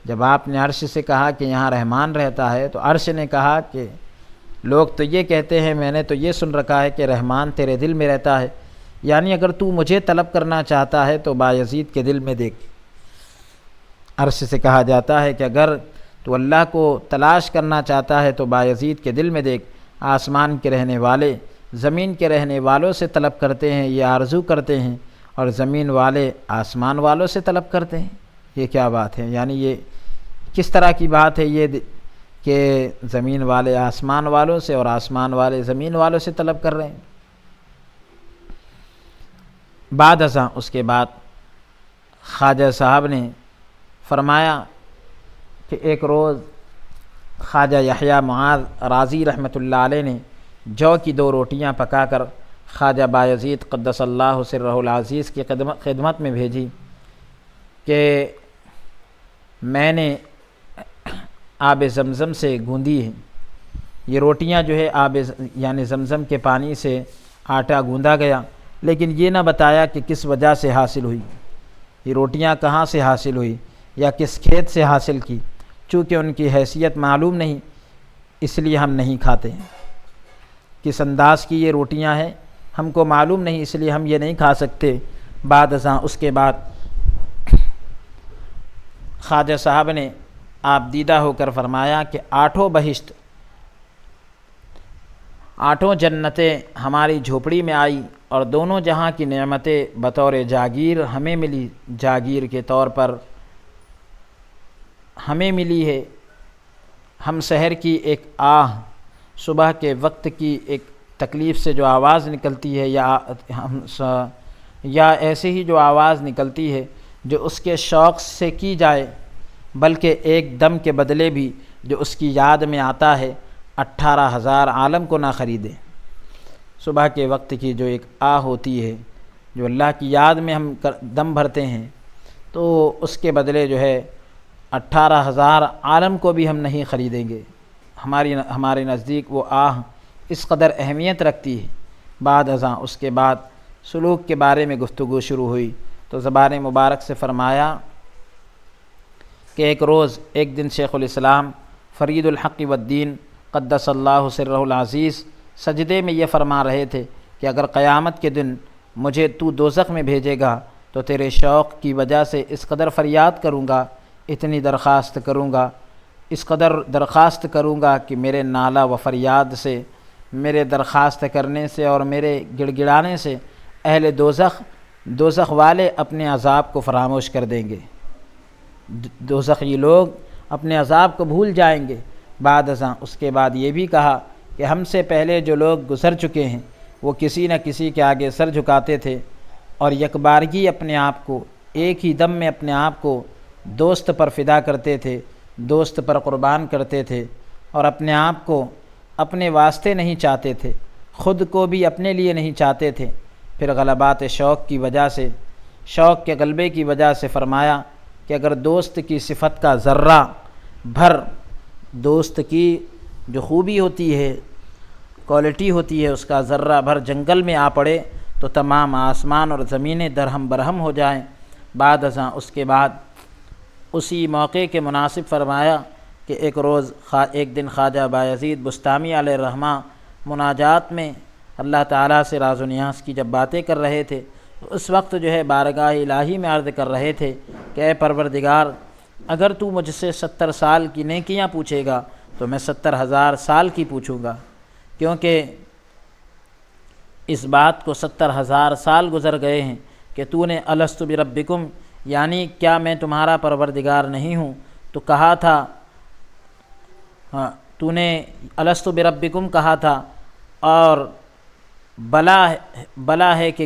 جب آپ نے عرش سے کہا کہ یہاں رحمان رہتا ہے تو عرش نے کہا کہ لوگ تو یہ کہتے ہیں، میں نے تو یہ سن رکھا ہے کہ رحمان تیرے دل میں رہتا ہے، یعنی اگر تو مجھے طلب کرنا چاہتا ہے تو بایزید کے دل میں دیکھ۔ عرش سے کہا جاتا ہے کہ اگر تو اللہ کو تلاش کرنا چاہتا ہے تو بایزید کے دل میں دیکھ۔ آسمان کے رہنے والے زمین کے رہنے والوں سے طلب کرتے ہیں، یہ آرزو کرتے ہیں، اور زمین والے آسمان والوں سے طلب کرتے ہیں۔ یہ کیا بات ہے؟ یعنی یہ کس طرح کی بات ہے یہ کہ زمین والے آسمان والوں سے اور آسمان والے زمین والوں سے طلب کر رہے ہیں؟ بعد ازاں اس کے بعد خواجہ صاحب نے فرمایا کہ ایک روز خواجہ یحییٰ معاذ رازی رحمۃ اللہ علیہ نے جو کی 2 روٹیاں پکا کر خواجہ بایزید قدس اللہ سرہ العزیز کی خدمت میں بھیجی کہ میں نے آب زمزم سے گوندی ہے۔ یہ روٹیاں جو ہے یعنی زمزم کے پانی سے آٹا گوندا گیا، لیکن یہ نہ بتایا کہ کس وجہ سے حاصل ہوئی، یہ روٹیاں کہاں سے حاصل ہوئی یا کس کھیت سے حاصل کی۔ چونکہ ان کی حیثیت معلوم نہیں، اس لیے ہم نہیں کھاتے ہیں۔ کس انداز کی یہ روٹیاں ہیں ہم کو معلوم نہیں، اس لیے ہم یہ نہیں کھا سکتے۔ بعد ازاں اس کے بعد خواجہ صاحب نے آپ دیدہ ہو کر فرمایا کہ 8 بہشت، 8 جنتیں ہماری جھوپڑی میں آئی، اور دونوں جہاں کی نعمتیں بطور جاگیر ہمیں ملی، جاگیر کے طور پر ہمیں ملی ہے۔ ہم سحر کی ایک صبح کے وقت کی ایک تکلیف سے جو آواز نکلتی ہے یا ایسے ہی جو آواز نکلتی ہے جو اس کے شوق سے کی جائے، بلکہ ایک دم کے بدلے بھی جو اس کی یاد میں آتا ہے، 18,000 عالم کو نہ خریدے۔ صبح کے وقت کی جو ایک ہوتی ہے، جو اللہ کی یاد میں ہم دم بھرتے ہیں، تو اس کے بدلے جو ہے 18,000 عالم کو بھی ہم نہیں خریدیں گے۔ ہمارے نزدیک وہ اس قدر اہمیت رکھتی ہے۔ بعد ازاں اس کے بعد سلوک کے بارے میں گفتگو شروع ہوئی تو زبان مبارک سے فرمایا کہ ایک دن شیخ الاسلام فرید الحق والدین قدس اللہ سرہ العزیز سجدے میں یہ فرما رہے تھے کہ اگر قیامت کے دن مجھے تو دوزخ میں بھیجے گا تو تیرے شوق کی وجہ سے اس قدر فریاد کروں گا، اتنی درخواست کروں گا، اس قدر درخواست کروں گا کہ میرے نالہ و فریاد سے، میرے درخواست کرنے سے اور میرے گڑ گڑانے سے اہل دوزخ والے اپنے عذاب کو فراموش کر دیں گے، دوزخی لوگ اپنے عذاب کو بھول جائیں گے۔ بعد ازاں اس کے بعد یہ بھی کہا کہ ہم سے پہلے جو لوگ گزر چکے ہیں وہ کسی نہ کسی کے آگے سر جھکاتے تھے اور یکبارگی اپنے آپ کو، ایک ہی دم میں اپنے آپ کو دوست پر فدا کرتے تھے، دوست پر قربان کرتے تھے، اور اپنے آپ کو اپنے واسطے نہیں چاہتے تھے، خود کو بھی اپنے لیے نہیں چاہتے تھے۔ پھر غلبات شوق کی وجہ سے، شوق کے غلبے کی وجہ سے فرمایا کہ اگر دوست کی صفت کا ذرہ بھر، دوست کی جو خوبی ہوتی ہے، کوالٹی ہوتی ہے، اس کا ذرہ بھر جنگل میں آ پڑے تو تمام آسمان اور زمینیں درہم برہم ہو جائیں۔ بعد ازاں اس کے بعد اسی موقع کے مناسب فرمایا کہ ایک دن خواجہ بایزید بستامی علیہ الرحمہ مناجات میں اللہ تعالیٰ سے راز و نیاز کی جب باتیں کر رہے تھے، اس وقت جو ہے بارگاہ الہی میں عرض کر رہے تھے کہ اے پروردگار، اگر تو مجھ سے 70 سال کی نیکیاں پوچھے گا تو میں 70,000 سال کی پوچھوں گا، کیونکہ اس بات کو 70,000 سال گزر گئے ہیں کہ تو نے الست بربکم، یعنی کیا میں تمہارا پروردگار نہیں ہوں؟ تو کہا تھا، تو نے الست بربکم کہا تھا، اور بلا کے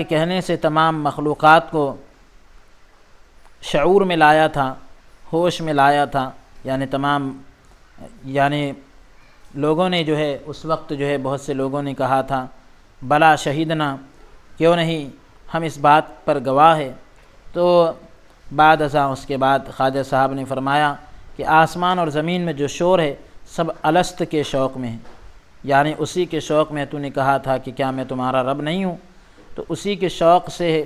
کہنے سے تمام مخلوقات کو شعور میں لایا تھا، ہوش میں لایا تھا، یعنی لوگوں نے جو ہے اس وقت جو ہے بہت سے لوگوں نے کہا تھا بلا شہیدنا، کیوں نہیں ہم اس بات پر گواہ ہے۔ تو بعد ازاں اس کے بعد خواجہ صاحب نے فرمایا کہ آسمان اور زمین میں جو شور ہے سب الست کے شوق میں ہے، یعنی اسی کے شوق میں تو نے کہا تھا کہ کیا میں تمہارا رب نہیں ہوں، تو اسی کے شوق سے ہے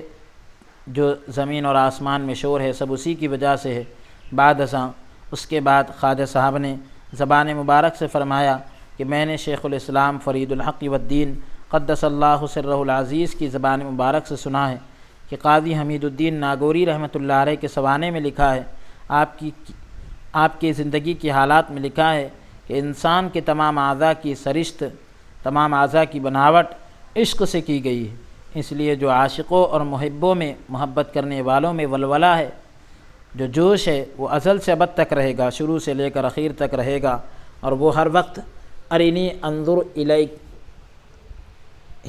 جو زمین اور آسمان میں شور ہے، سب اسی کی وجہ سے ہے۔ بعد ازاں اس کے بعد خواجہ صاحب نے زبان مبارک سے فرمایا کہ میں نے شیخ الاسلام فرید الحق والدین قدس اللہ سرہ العزیز کی زبان مبارک سے سنا ہے کہ قاضی حمید الدین ناگوری رحمۃ اللہ علیہ کے سوانے میں لکھا ہے، آپ کی زندگی کی حالات میں لکھا ہے کہ انسان کے تمام اعضاء کی سرشت، تمام اعضاء کی بناوٹ عشق سے کی گئی ہے، اس لیے جو عاشقوں اور محبوں میں، محبت کرنے والوں میں ولولہ ہے، جو جوش ہے، وہ ازل سے ابد تک رہے گا، شروع سے لے کر اخیر تک رہے گا، اور وہ ہر وقت ارینی انظر الیک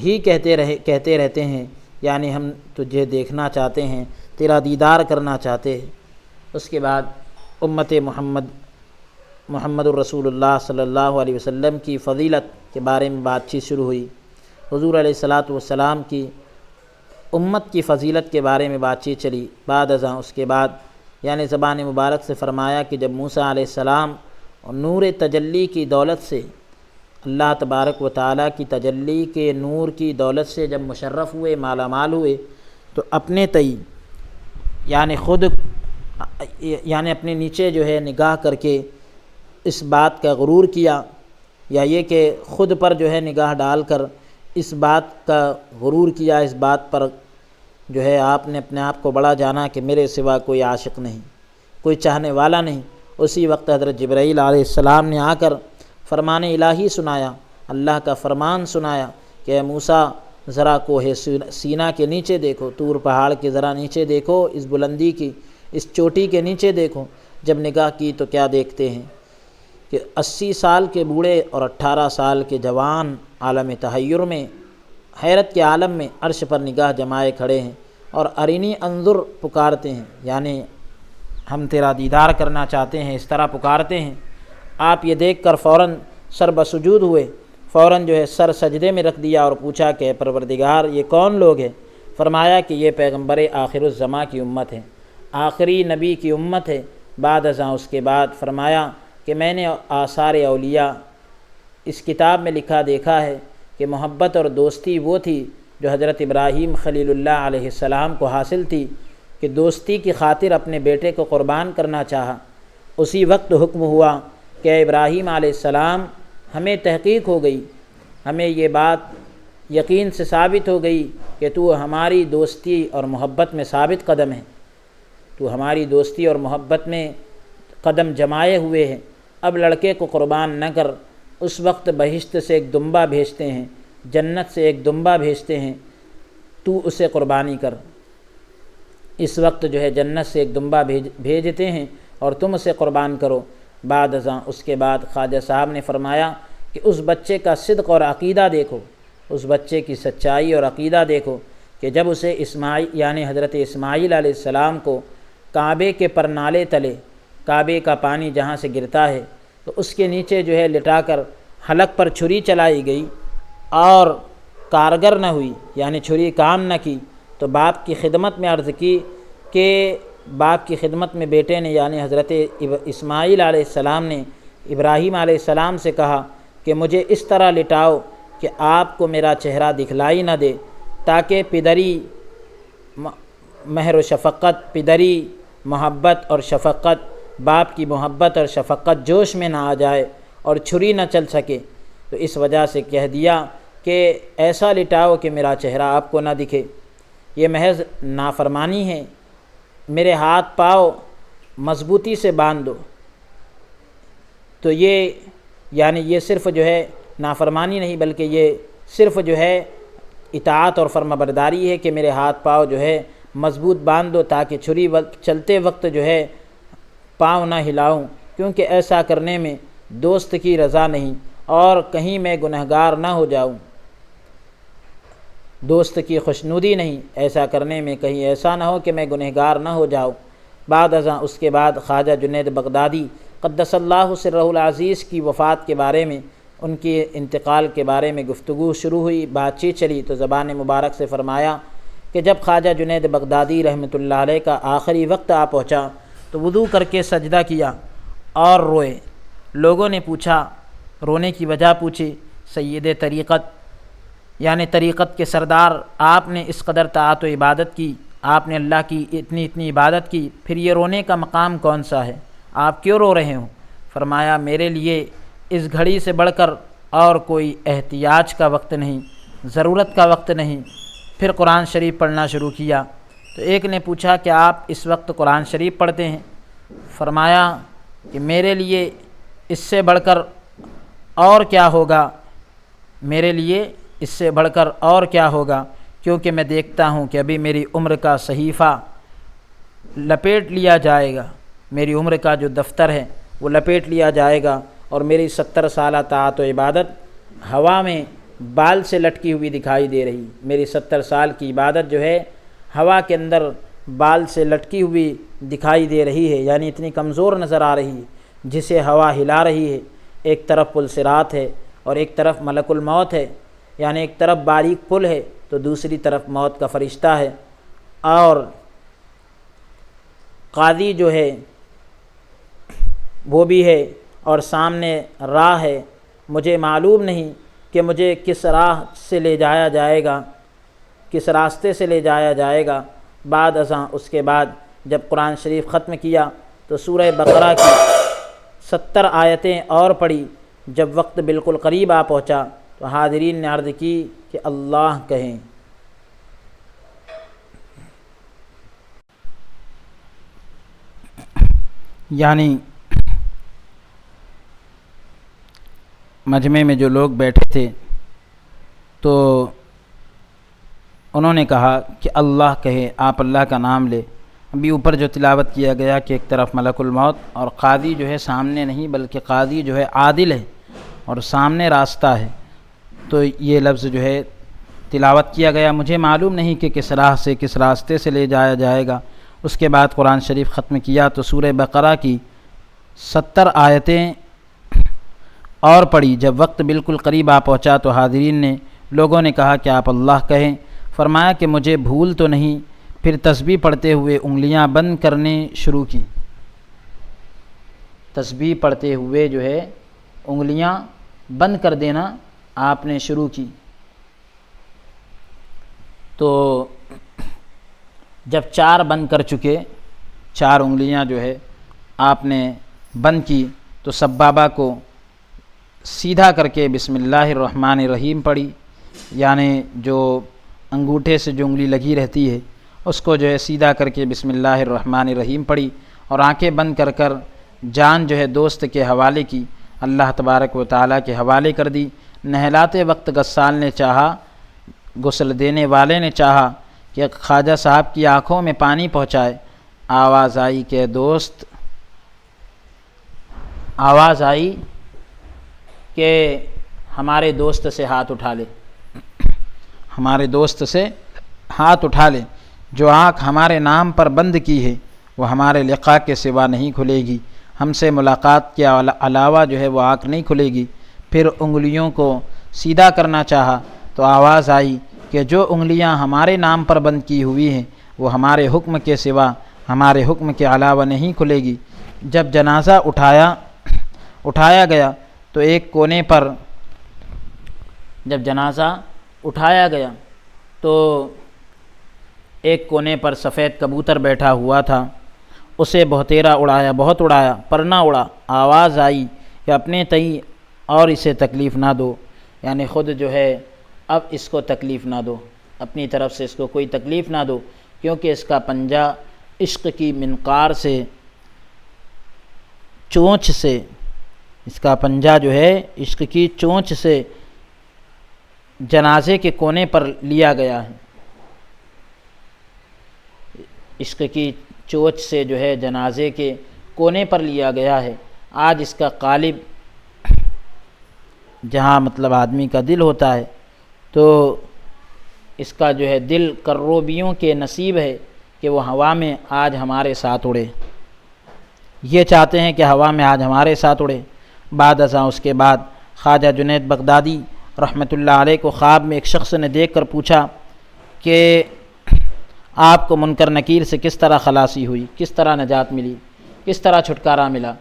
ہی کہتے رہتے ہیں، یعنی ہم تجھے دیکھنا چاہتے ہیں، تیرا دیدار کرنا چاہتے ہیں۔ اس کے بعد امت محمد الرسول اللہ صلی اللہ علیہ وسلم کی فضیلت کے بارے میں بات چیت شروع ہوئی۔ حضور علیہ الصلاۃ والسلام کی امت کی فضیلت کے بارے میں بات چیت چلی۔ بعد ازاں اس کے بعد یعنی زبان مبارک سے فرمایا کہ جب موسیٰ علیہ السلام اور نور تجلی کی دولت سے، اللہ تبارک و تعالیٰ کی تجلی کے نور کی دولت سے جب مشرف ہوئے، مالا مال ہوئے، تو اپنے تئی یعنی اپنے نیچے جو ہے نگاہ کر کے اس بات کا غرور کیا، یا یہ کہ خود پر جو ہے نگاہ ڈال کر اس بات کا غرور کیا، اس بات پر جو ہے آپ نے اپنے آپ کو بڑا جانا کہ میرے سوا کوئی عاشق نہیں، کوئی چاہنے والا نہیں۔ اسی وقت حضرت جبرائیل علیہ السلام نے آ کر فرمان الہی سنایا، اللہ کا فرمان سنایا کہ اے موسیٰ ذرا کوہ سینا کے نیچے دیکھو، طور پہاڑ کے ذرا نیچے دیکھو، اس بلندی کی، اس چوٹی کے نیچے دیکھو۔ جب نگاہ کی تو کیا دیکھتے ہیں کہ 80 سال کے بوڑھے اور 18 سال کے جوان عالم تحیر میں، حیرت کے عالم میں عرش پر نگاہ جمائے کھڑے ہیں اور ارینی انظر پکارتے ہیں، یعنی ہم تیرا دیدار کرنا چاہتے ہیں، اس طرح پکارتے ہیں۔ آپ یہ دیکھ کر فوراً سر بسجود ہوئے، فوراً جو ہے سر سجدے میں رکھ دیا اور پوچھا کہ اے پروردگار یہ کون لوگ ہیں؟ فرمایا کہ یہ پیغمبر آخر الزماں کی امت ہے، آخری نبی کی امت ہے۔ بعد ازاں اس کے بعد فرمایا کہ میں نے آثار اولیاء اس کتاب میں لکھا دیکھا ہے کہ محبت اور دوستی وہ تھی جو حضرت ابراہیم خلیل اللہ علیہ السلام کو حاصل تھی کہ دوستی کی خاطر اپنے بیٹے کو قربان کرنا چاہا۔ اسی وقت حکم ہوا کہ اے ابراہیم علیہ السلام ہمیں تحقیق ہو گئی، ہمیں یہ بات یقین سے ثابت ہو گئی کہ تو ہماری دوستی اور محبت میں ثابت قدم ہے، تو ہماری دوستی اور محبت میں قدم جمائے ہوئے ہیں، اب لڑکے کو قربان نہ کر۔ اس وقت بہشت سے ایک دمبا بھیجتے ہیں، جنت سے ایک دمبا بھیجتے ہیں، تو اسے قربانی کر۔ اس وقت جو ہے جنت سے ایک دمبا بھیجتے ہیں اور تم اسے قربان کرو۔ بعد ازاں اس کے بعد خواجہ صاحب نے فرمایا کہ اس بچے کا صدق اور عقیدہ دیکھو، اس بچے کی سچائی اور عقیدہ دیکھو کہ جب اسے یعنی حضرت اسماعیل علیہ السلام کو کعبے کے پرنالے تلے، کعبے کا پانی جہاں سے گرتا ہے تو اس کے نیچے جو ہے لٹا کر حلق پر چھری چلائی گئی اور کارگر نہ ہوئی، یعنی چھری کام نہ کی، تو باپ کی خدمت میں عرض کی کہ باپ کی خدمت میں بیٹے نے یعنی حضرت اسماعیل علیہ السلام نے ابراہیم علیہ السلام سے کہا کہ مجھے اس طرح لٹاؤ کہ آپ کو میرا چہرہ دکھلائی نہ دے، تاکہ پدری مہر و شفقت، پدری محبت اور شفقت، باپ کی محبت اور شفقت جوش میں نہ آ جائے اور چھری نہ چل سکے، تو اس وجہ سے کہہ دیا کہ ایسا لٹاؤ کہ میرا چہرہ آپ کو نہ دکھے، یہ محض نافرمانی ہے، میرے ہاتھ پاؤں مضبوطی سے باندھ دو۔ تو یہ یعنی یہ صرف جو ہے نافرمانی نہیں بلکہ یہ صرف جو ہے اطاعت اور فرمانبرداری ہے کہ میرے ہاتھ پاؤں جو ہے مضبوط باندھ دو تاکہ چھری چلتے وقت جو ہے پاؤں نہ ہلاؤں، کیونکہ ایسا کرنے میں دوست کی رضا نہیں اور کہیں میں گنہگار نہ ہو جاؤں، دوست کی خوشنودی نہیں، ایسا کرنے میں کہیں ایسا نہ ہو کہ میں گنہگار نہ ہو جاؤں۔ بعد ازاں اس کے بعد خواجہ جنید بغدادی قدس اللہ سرہ العزیز کی وفات کے بارے میں، ان کے انتقال کے بارے میں گفتگو شروع ہوئی، بات چیت چلی، تو زبان مبارک سے فرمایا کہ جب خواجہ جنید بغدادی رحمۃ اللہ علیہ کا آخری وقت آ پہنچا تو وضو کر کے سجدہ کیا اور روئے۔ لوگوں نے پوچھا، رونے کی وجہ پوچھی، سید طریقت یعنی طریقت کے سردار، آپ نے اس قدر طاعت و عبادت کی، آپ نے اللہ کی اتنی عبادت کی، پھر یہ رونے کا مقام کون سا ہے؟ آپ کیوں رو رہے ہوں؟ فرمایا میرے لیے اس گھڑی سے بڑھ کر اور کوئی احتیاج کا وقت نہیں، ضرورت کا وقت نہیں۔ پھر قرآن شریف پڑھنا شروع کیا تو ایک نے پوچھا کہ آپ اس وقت قرآن شریف پڑھتے ہیں؟ فرمایا کہ میرے لیے اس سے بڑھ کر اور کیا ہوگا، میرے لیے اس سے بڑھ کر اور کیا ہوگا، کیونکہ میں دیکھتا ہوں کہ ابھی میری عمر کا صحیفہ لپیٹ لیا جائے گا، میری عمر کا جو دفتر ہے وہ لپیٹ لیا جائے گا، اور میری 70 سالہ طاعت و عبادت ہوا میں بال سے لٹکی ہوئی دکھائی دے رہی، میری 70 سال کی عبادت جو ہے ہوا کے اندر بال سے لٹکی ہوئی دکھائی دے رہی ہے، یعنی اتنی کمزور نظر آ رہی ہے، جسے ہوا ہلا رہی ہے۔ ایک طرف پل صراط ہے اور ایک طرف ملک الموت ہے، یعنی ایک طرف باریک پل ہے تو دوسری طرف موت کا فرشتہ ہے، اور قاضی جو ہے وہ بھی ہے، اور سامنے راہ ہے۔ مجھے معلوم نہیں کہ مجھے کس راہ سے لے جایا جائے گا، کس راستے سے لے جایا جائے گا۔ بعد ازاں اس کے بعد جب قرآن شریف ختم کیا تو سورہ بقرہ کی 70 آیتیں اور پڑھی۔ جب وقت بالکل قریب آ پہنچا تو حاضرین نے عرض کی کہ اللہ کہیں۔ یعنی مجمع میں جو لوگ بیٹھے تھے تو انہوں نے کہا کہ اللہ کہے، آپ اللہ کا نام لے۔ ابھی اوپر جو تلاوت کیا گیا کہ ایک طرف ملک الموت اور قاضی جو ہے سامنے نہیں بلکہ قاضی جو ہے عادل ہے اور سامنے راستہ ہے، تو یہ لفظ جو ہے تلاوت کیا گیا۔ مجھے معلوم نہیں کہ کس راہ سے کس راستے سے لے جایا جائے گا۔ اس کے بعد قرآن شریف ختم کیا تو سورہ بقرہ کی 70 آیتیں اور پڑھی۔ جب وقت بالکل قریب آ پہنچا تو حاضرین نے، لوگوں نے کہا کہ آپ اللہ کہیں۔ فرمایا کہ مجھے بھول تو نہیں۔ پھر تسبیح پڑھتے ہوئے انگلیاں بند کرنے شروع کی، تسبیح پڑھتے ہوئے جو ہے انگلیاں بند کر دینا آپ نے شروع کی۔ تو جب 4 بند کر چکے، 4 انگلیاں جو ہے آپ نے بند کی تو سبابہ کو سیدھا کر کے بسم اللہ الرحمن الرحیم پڑھی، یعنی جو انگوٹھے سے جو انگلی لگی رہتی ہے اس کو جو ہے سیدھا کر کے بسم اللہ الرحمن الرحیم پڑھی، اور آنکھیں بند کر کر جان جو ہے دوست کے حوالے کی، اللہ تبارک و تعالیٰ کے حوالے کر دی۔ نہلاتے وقت غسال نے چاہا، غسل دینے والے نے چاہا کہ خواجہ صاحب کی آنکھوں میں پانی پہنچائے۔ آواز آئی کہ دوست، آواز آئی کہ ہمارے دوست سے ہاتھ اٹھا لے، ہمارے دوست سے ہاتھ اٹھا لے۔ جو آنکھ ہمارے نام پر بند کی ہے وہ ہمارے لقاء کے سوا نہیں کھلے گی، ہم سے ملاقات کے علاوہ جو ہے وہ آنکھ نہیں کھلے گی۔ پھر انگلیوں کو سیدھا کرنا چاہا تو آواز آئی کہ جو انگلیاں ہمارے نام پر بند کی ہوئی ہیں وہ ہمارے حکم کے سوا، ہمارے حکم کے علاوہ نہیں کھلے گی۔ جب جنازہ اٹھایا گیا تو ایک کونے پر، جب جنازہ اٹھایا گیا تو ایک کونے پر سفید کبوتر بیٹھا ہوا تھا، اسے بہتیرا اڑایا، بہت اڑایا پر نہ اڑا۔ آواز آئی کہ اپنے تئیں اور اسے تکلیف نہ دو، یعنی خود جو ہے اب اس کو تکلیف نہ دو، اپنی طرف سے اس کو کوئی تکلیف نہ دو، کیونکہ اس کا پنجہ عشق کی منقار سے، چونچ سے، اس کا پنجہ جو ہے عشق کی چونچ سے جنازے کے کونے پر لیا گیا ہے، عشق کی چونچ سے جو ہے جنازے کے کونے پر لیا گیا ہے۔ آج اس کا قالب، جہاں مطلب آدمی کا دل ہوتا ہے، تو اس کا جو ہے دل کروبیوں کے نصیب ہے کہ وہ ہوا میں آج ہمارے ساتھ اڑے، یہ چاہتے ہیں کہ ہوا میں آج ہمارے ساتھ اڑے۔ بعد ازاں اس کے بعد خواجہ جنید بغدادی رحمۃ اللہ علیہ کو خواب میں ایک شخص نے دیکھ کر پوچھا کہ آپ کو منکر نکیر سے کس طرح خلاصی ہوئی، کس طرح نجات ملی، کس طرح چھٹکارا ملا؟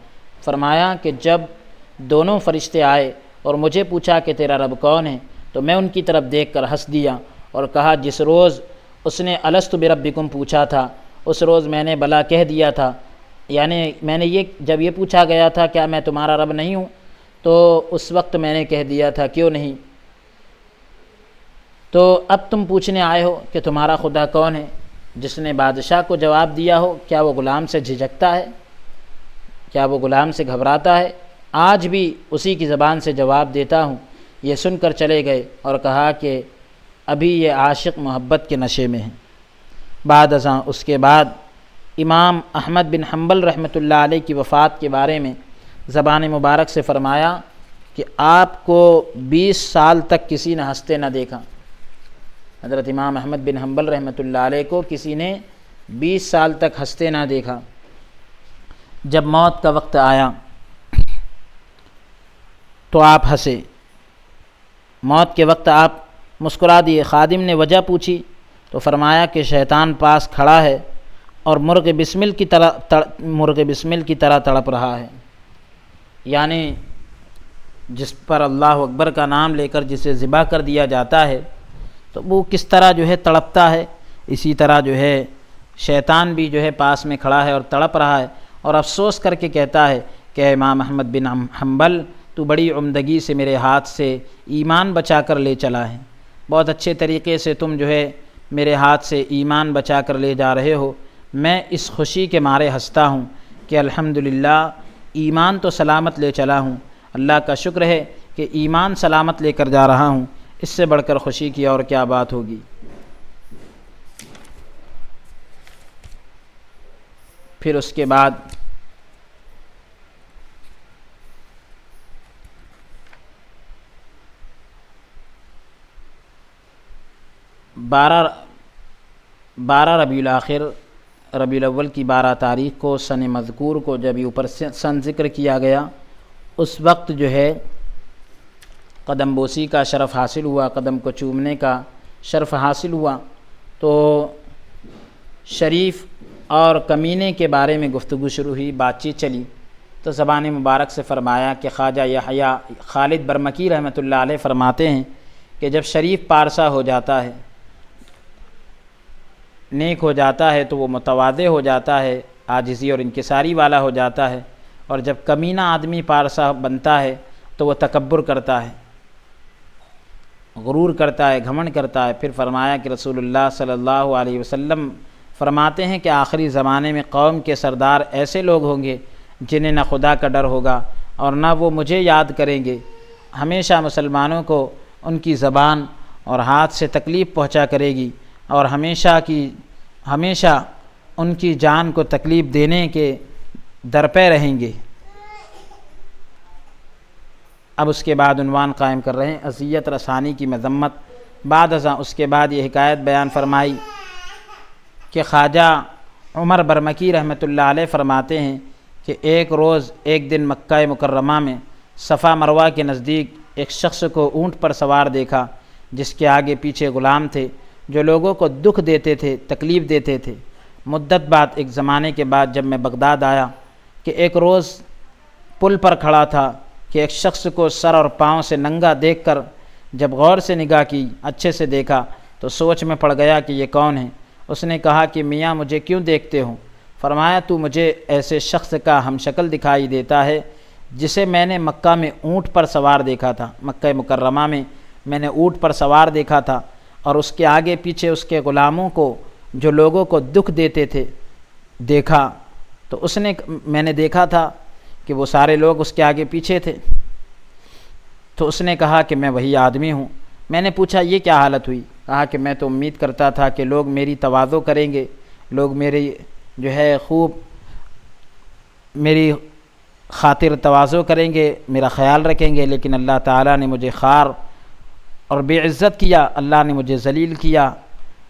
فرمایا کہ جب دونوں فرشتے آئے اور مجھے پوچھا کہ تیرا رب کون ہے، تو میں ان کی طرف دیکھ کر ہنس دیا اور کہا جس روز اس نے الست بربکم پوچھا تھا اس روز میں نے بلا کہہ دیا تھا، یعنی میں نے جب یہ پوچھا گیا تھا کیا میں تمہارا رب نہیں ہوں، تو اس وقت میں نے کہہ دیا تھا کیوں نہیں، تو اب تم پوچھنے آئے ہو کہ تمہارا خدا کون ہے؟ جس نے بادشاہ کو جواب دیا ہو کیا وہ غلام سے جھجکتا ہے، کیا وہ غلام سے گھبراتا ہے؟ آج بھی اسی کی زبان سے جواب دیتا ہوں۔ یہ سن کر چلے گئے اور کہا کہ ابھی یہ عاشق محبت کے نشے میں ہیں۔ بعد ازاں اس کے بعد امام احمد بن حنبل رحمۃ اللہ علیہ کی وفات کے بارے میں زبان مبارک سے فرمایا کہ آپ کو 20 سال تک کسی نے ہنستے نہ دیکھا۔ حضرت امام احمد بن حنبل رحمۃ اللہ علیہ کو کسی نے 20 سال تک ہنستے نہ دیکھا۔ جب موت کا وقت آیا تو آپ ہنسے، موت کے وقت آپ مسکرا دیے۔ خادم نے وجہ پوچھی تو فرمایا کہ شیطان پاس کھڑا ہے اور مرغ بسمل کی طرح تڑپ رہا ہے، یعنی جس پر اللہ اکبر کا نام لے کر جسے ذبح کر دیا جاتا ہے تو وہ کس طرح جو ہے تڑپتا ہے، اسی طرح جو ہے شیطان بھی جو ہے پاس میں کھڑا ہے اور تڑپ رہا ہے، اور افسوس کر کے کہتا ہے کہ امام احمد بن حنبل تو بڑی عمدگی سے میرے ہاتھ سے ایمان بچا کر لے چلا ہے، بہت اچھے طریقے سے تم جو ہے میرے ہاتھ سے ایمان بچا کر لے جا رہے ہو، میں اس خوشی کے مارے ہنستا ہوں کہ الحمدللہ ایمان تو سلامت لے چلا ہوں، اللہ کا شکر ہے کہ ایمان سلامت لے کر جا رہا ہوں، اس سے بڑھ کر خوشی کی اور کیا بات ہوگی۔ پھر اس کے بعد بارہ ربیع الاخر ربیع الاول کی 12 تاریخ کو سن مذکور کو جب یہ اوپر سن ذکر کیا گیا، اس وقت جو ہے قدم بوسی کا شرف حاصل ہوا، قدم کو چومنے کا شرف حاصل ہوا، تو شریف اور کمینے کے بارے میں گفتگو شروع ہوئی، بات چیت چلی، تو زبان مبارک سے فرمایا کہ خواجہ یحییٰ خالد برمکی رحمۃ اللہ علیہ فرماتے ہیں کہ جب شریف پارسا ہو جاتا ہے، نیک ہو جاتا ہے تو وہ متواضع ہو جاتا ہے، عاجزی اور انکساری والا ہو جاتا ہے، اور جب کمینہ آدمی پارسا بنتا ہے تو وہ تکبر کرتا ہے، غرور کرتا ہے، گھمنڈ کرتا ہے۔ پھر فرمایا کہ رسول اللہ صلی اللہ علیہ وسلم فرماتے ہیں کہ آخری زمانے میں قوم کے سردار ایسے لوگ ہوں گے جنہیں نہ خدا کا ڈر ہوگا اور نہ وہ مجھے یاد کریں گے، ہمیشہ مسلمانوں کو ان کی زبان اور ہاتھ سے تکلیف پہنچا کرے گی، اور ہمیشہ ان کی جان کو تکلیف دینے کے درپے رہیں گے۔ اب اس کے بعد عنوان قائم کر رہے ہیں اذیت رسانی کی مذمت۔ بعد ازاں اس کے بعد یہ حکایت بیان فرمائی کہ خواجہ عمر برمکی رحمۃ اللہ علیہ فرماتے ہیں کہ ایک دن مکہ مکرمہ میں صفا مروہ کے نزدیک ایک شخص کو اونٹ پر سوار دیکھا، جس کے آگے پیچھے غلام تھے جو لوگوں کو دکھ دیتے تھے، تکلیف دیتے تھے۔ مدت بعد ایک زمانے کے بعد جب میں بغداد آیا کہ ایک روز پل پر کھڑا تھا کہ ایک شخص کو سر اور پاؤں سے ننگا دیکھ کر جب غور سے نگاہ کی، اچھے سے دیکھا تو سوچ میں پڑ گیا کہ یہ کون ہے۔ اس نے کہا کہ میاں مجھے کیوں دیکھتے ہو؟ فرمایا تو مجھے ایسے شخص کا ہم شکل دکھائی دیتا ہے جسے میں نے مکہ میں اونٹ پر سوار دیکھا تھا، مکہ مکرمہ میں میں نے اونٹ پر سوار دیکھا تھا، اور اس کے آگے پیچھے اس کے غلاموں کو جو لوگوں کو دکھ دیتے تھے دیکھا، تو میں نے دیکھا تھا کہ وہ سارے لوگ اس کے آگے پیچھے تھے۔ تو اس نے کہا کہ میں وہی آدمی ہوں۔ میں نے پوچھا یہ کیا حالت ہوئی؟ کہا کہ میں تو امید کرتا تھا کہ لوگ میری تواضع کریں گے، لوگ میری جو ہے خوب میری خاطر تواضع کریں گے، میرا خیال رکھیں گے، لیکن اللہ تعالیٰ نے مجھے خوار اور بے عزت کیا، اللہ نے مجھے ذلیل کیا،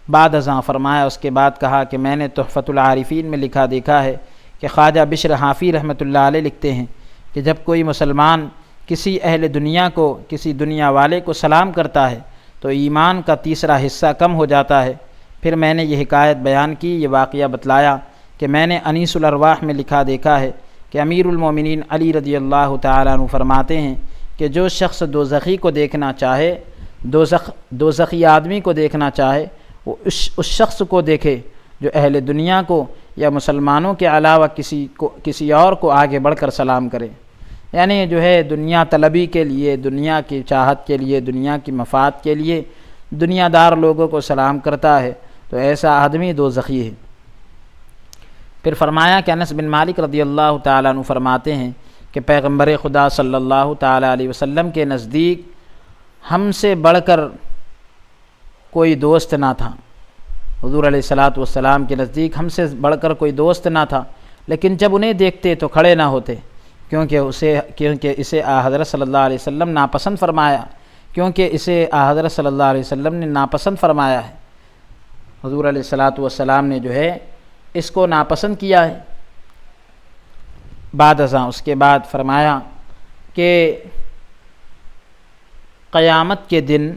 بعد ازاں فرمایا، اس کے بعد کہا کہ میں نے تحفۃ العارفین میں لکھا دیکھا ہے کہ خواجہ بشر حافی رحمۃ اللہ علیہ لکھتے ہیں کہ جب کوئی مسلمان کسی اہل دنیا کو، کسی دنیا والے کو سلام کرتا ہے تو ایمان کا تیسرا حصہ کم ہو جاتا ہے۔ پھر میں نے یہ حکایت بیان کی، یہ واقعہ بتلایا کہ میں نے انیس الارواح میں لکھا دیکھا ہے کہ امیر المومنین علی رضی اللہ تعالیٰ عنہ فرماتے ہیں کہ جو شخص دوزخی کو دیکھنا چاہے، دوزخی آدمی کو دیکھنا چاہے، وہ اس شخص کو دیکھے جو اہل دنیا کو یا مسلمانوں کے علاوہ کسی اور کو آگے بڑھ کر سلام کرے، یعنی جو ہے دنیا طلبی کے لیے، دنیا کی چاہت کے لیے، دنیا کی مفاد کے لیے دنیا دار لوگوں کو سلام کرتا ہے تو ایسا آدمی دوزخی ہے۔ پھر فرمایا کہ انس بن مالک رضی اللہ تعالیٰ عنہ فرماتے ہیں کہ پیغمبر خدا صلی اللہ تعالیٰ علیہ وسلم کے نزدیک ہم سے بڑھ کر کوئی دوست نہ تھا۔ حضور علیہ الصلاۃ والسلام کے نزدیک ہم سے بڑھ کر کوئی دوست نہ تھا، لیکن جب انہیں دیکھتے تو کھڑے نہ ہوتے، کیونکہ اسے حضرت صلی اللہ علیہ وسلم ناپسند فرمایا، حضرت صلی اللہ علیہ وسلم نے ناپسند فرمایا ہے۔ حضور علیہ الصلاۃ والسلام نے جو ہے اس کو ناپسند کیا ہے۔ بعد ازاں اس کے بعد فرمایا کہ قیامت کے دن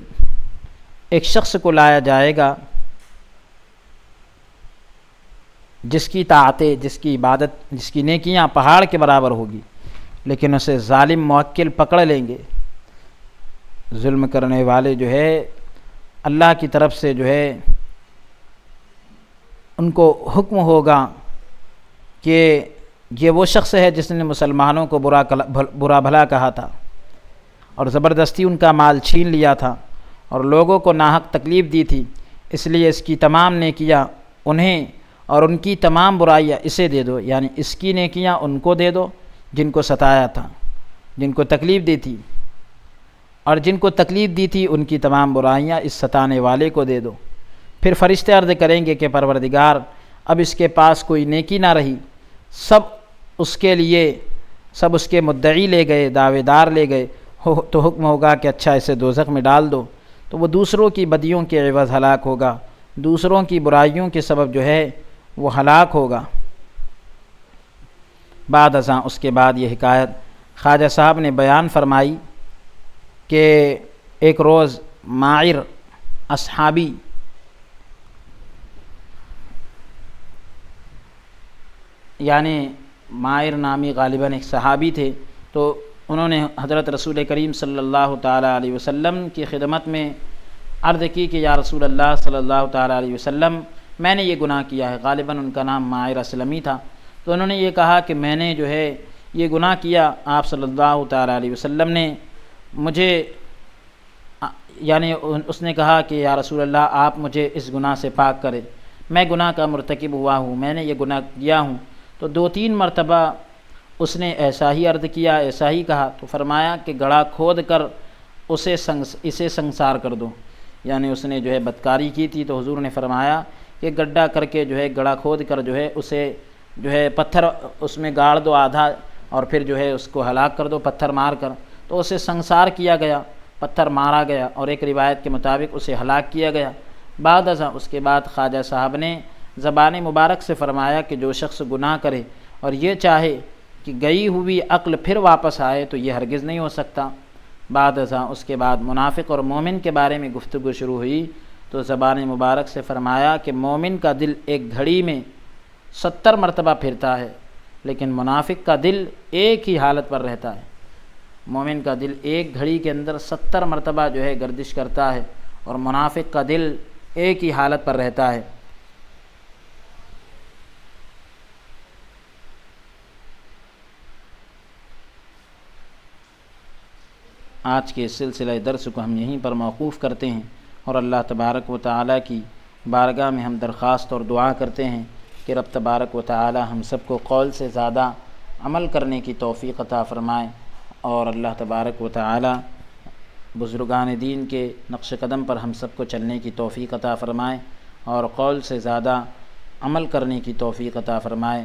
ایک شخص کو لایا جائے گا جس کی طاعتیں، جس کی عبادت، جس کی نیکیاں پہاڑ کے برابر ہوگی، لیکن اسے ظالم موکل پکڑ لیں گے۔ ظلم کرنے والے جو ہے اللہ کی طرف سے جو ہے ان کو حکم ہوگا کہ یہ وہ شخص ہے جس نے مسلمانوں کو برا بھلا کہا تھا اور زبردستی ان کا مال چھین لیا تھا اور لوگوں کو ناحق تکلیف دی تھی، اس لیے اس کی تمام نیکیاں انہیں اور ان کی تمام برائیاں اسے دے دو، یعنی اس کی نیکیاں ان کو دے دو جن کو ستایا تھا، جن کو تکلیف دی تھی، اور جن کو تکلیف دی تھی ان کی تمام برائیاں اس ستانے والے کو دے دو۔ پھر فرشتے عرض کریں گے کہ پروردگار اب اس کے پاس کوئی نیکی نہ رہی، سب اس کے مدعی لے گئے، دعوے دار لے گئے، تو حکم ہوگا کہ اچھا اسے دوزخ میں ڈال دو، تو وہ دوسروں کی بدیوں کے عوض ہلاک ہوگا، دوسروں کی برائیوں کے سبب جو ہے وہ ہلاک ہوگا۔ بعد ازاں اس کے بعد یہ حکایت خواجہ صاحب نے بیان فرمائی کہ ایک روز ماعر اصحابی یعنی ماعر نامی غالباً ایک صحابی تھے، تو انہوں نے حضرت رسول کریم صلی اللہ تعالیٰ علیہ وسلم کی خدمت میں عرض کی کہ یا رسول اللہ صلی اللہ تعالیٰ علیہ وسلم میں نے یہ گناہ کیا ہے۔ غالباً ان کا نام ماعر اسلمی تھا، تو انہوں نے یہ کہا کہ میں نے جو ہے یہ گناہ کیا، آپ صلی اللہ تعالیٰ علیہ وسلم نے مجھے، یعنی اس نے کہا کہ یا رسول اللہ آپ مجھے اس گناہ سے پاک کرے، میں گناہ کا مرتکب ہوا ہوں، میں نے یہ گناہ کیا ہوں۔ تو 2-3 مرتبہ اس نے ایسا ہی عرض کیا، ایسا ہی کہا، تو فرمایا کہ گڑھا کھود کر اسے سنسار کر دو، یعنی اس نے جو ہے بدکاری کی تھی، تو حضور نے فرمایا کہ گڈھا کر کے جو ہے گڑھا کھود کر جو ہے اسے جو ہے پتھر اس میں گاڑ دو آدھا، اور پھر جو ہے اس کو ہلاک کر دو پتھر مار کر۔ تو اسے سنسار کیا گیا، پتھر مارا گیا، اور ایک روایت کے مطابق اسے ہلاک کیا گیا۔ بعد ازاں اس کے بعد خواجہ صاحب نے زبان مبارک سے فرمایا کہ جو شخص گناہ کرے اور یہ چاہے کہ گئی ہوئی عقل پھر واپس آئے تو یہ ہرگز نہیں ہو سکتا۔ بعد ازاں اس کے بعد منافق اور مومن کے بارے میں گفتگو شروع ہوئی، تو زبان مبارک سے فرمایا کہ مومن کا دل ایک گھڑی میں 70 مرتبہ پھرتا ہے، لیکن منافق کا دل ایک ہی حالت پر رہتا ہے۔ مومن کا دل ایک گھڑی کے اندر 70 مرتبہ جو ہے گردش کرتا ہے، اور منافق کا دل ایک ہی حالت پر رہتا ہے۔ آج کے سلسلہ درس کو ہم یہیں پر موقوف کرتے ہیں، اور اللہ تبارک و تعالیٰ کی بارگاہ میں ہم درخواست اور دعا کرتے ہیں کہ رب تبارک و تعالیٰ ہم سب کو قول سے زیادہ عمل کرنے کی توفیق عطا فرمائے، اور اللہ تبارک و تعالیٰ بزرگان دین کے نقش قدم پر ہم سب کو چلنے کی توفیق عطا فرمائے، اور قول سے زیادہ عمل کرنے کی توفیق عطا فرمائے،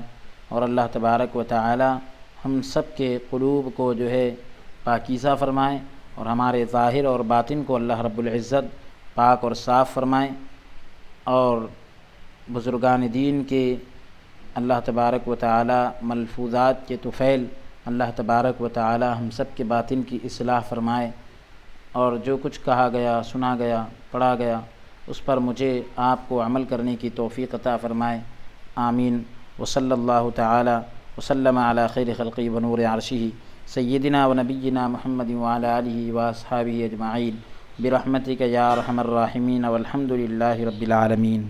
اور اللہ تبارک و تعالیٰ ہم سب کے قلوب کو جو ہے پاکیزہ فرمائے، اور ہمارے ظاہر اور باطن کو اللہ رب العزت پاک اور صاف فرمائے۔ اور بزرگان دین کے اللہ تبارک و تعالی ملفوظات کے طفیل اللہ تبارک و تعالی ہم سب کے باطن کی اصلاح فرمائے، اور جو کچھ کہا گیا، سنا گیا، پڑھا گیا، اس پر مجھے آپ کو عمل کرنے کی توفیق عطا فرمائے، آمین۔ وصلی اللہ تعالی وسلم علی خیر خلقہ ونور عرشہ سیدنا و نبینا محمد وعلی آلہ واصحابہ اجمعین برحمتک یا ارحم الراحمین والحمد للہ رب العالمین۔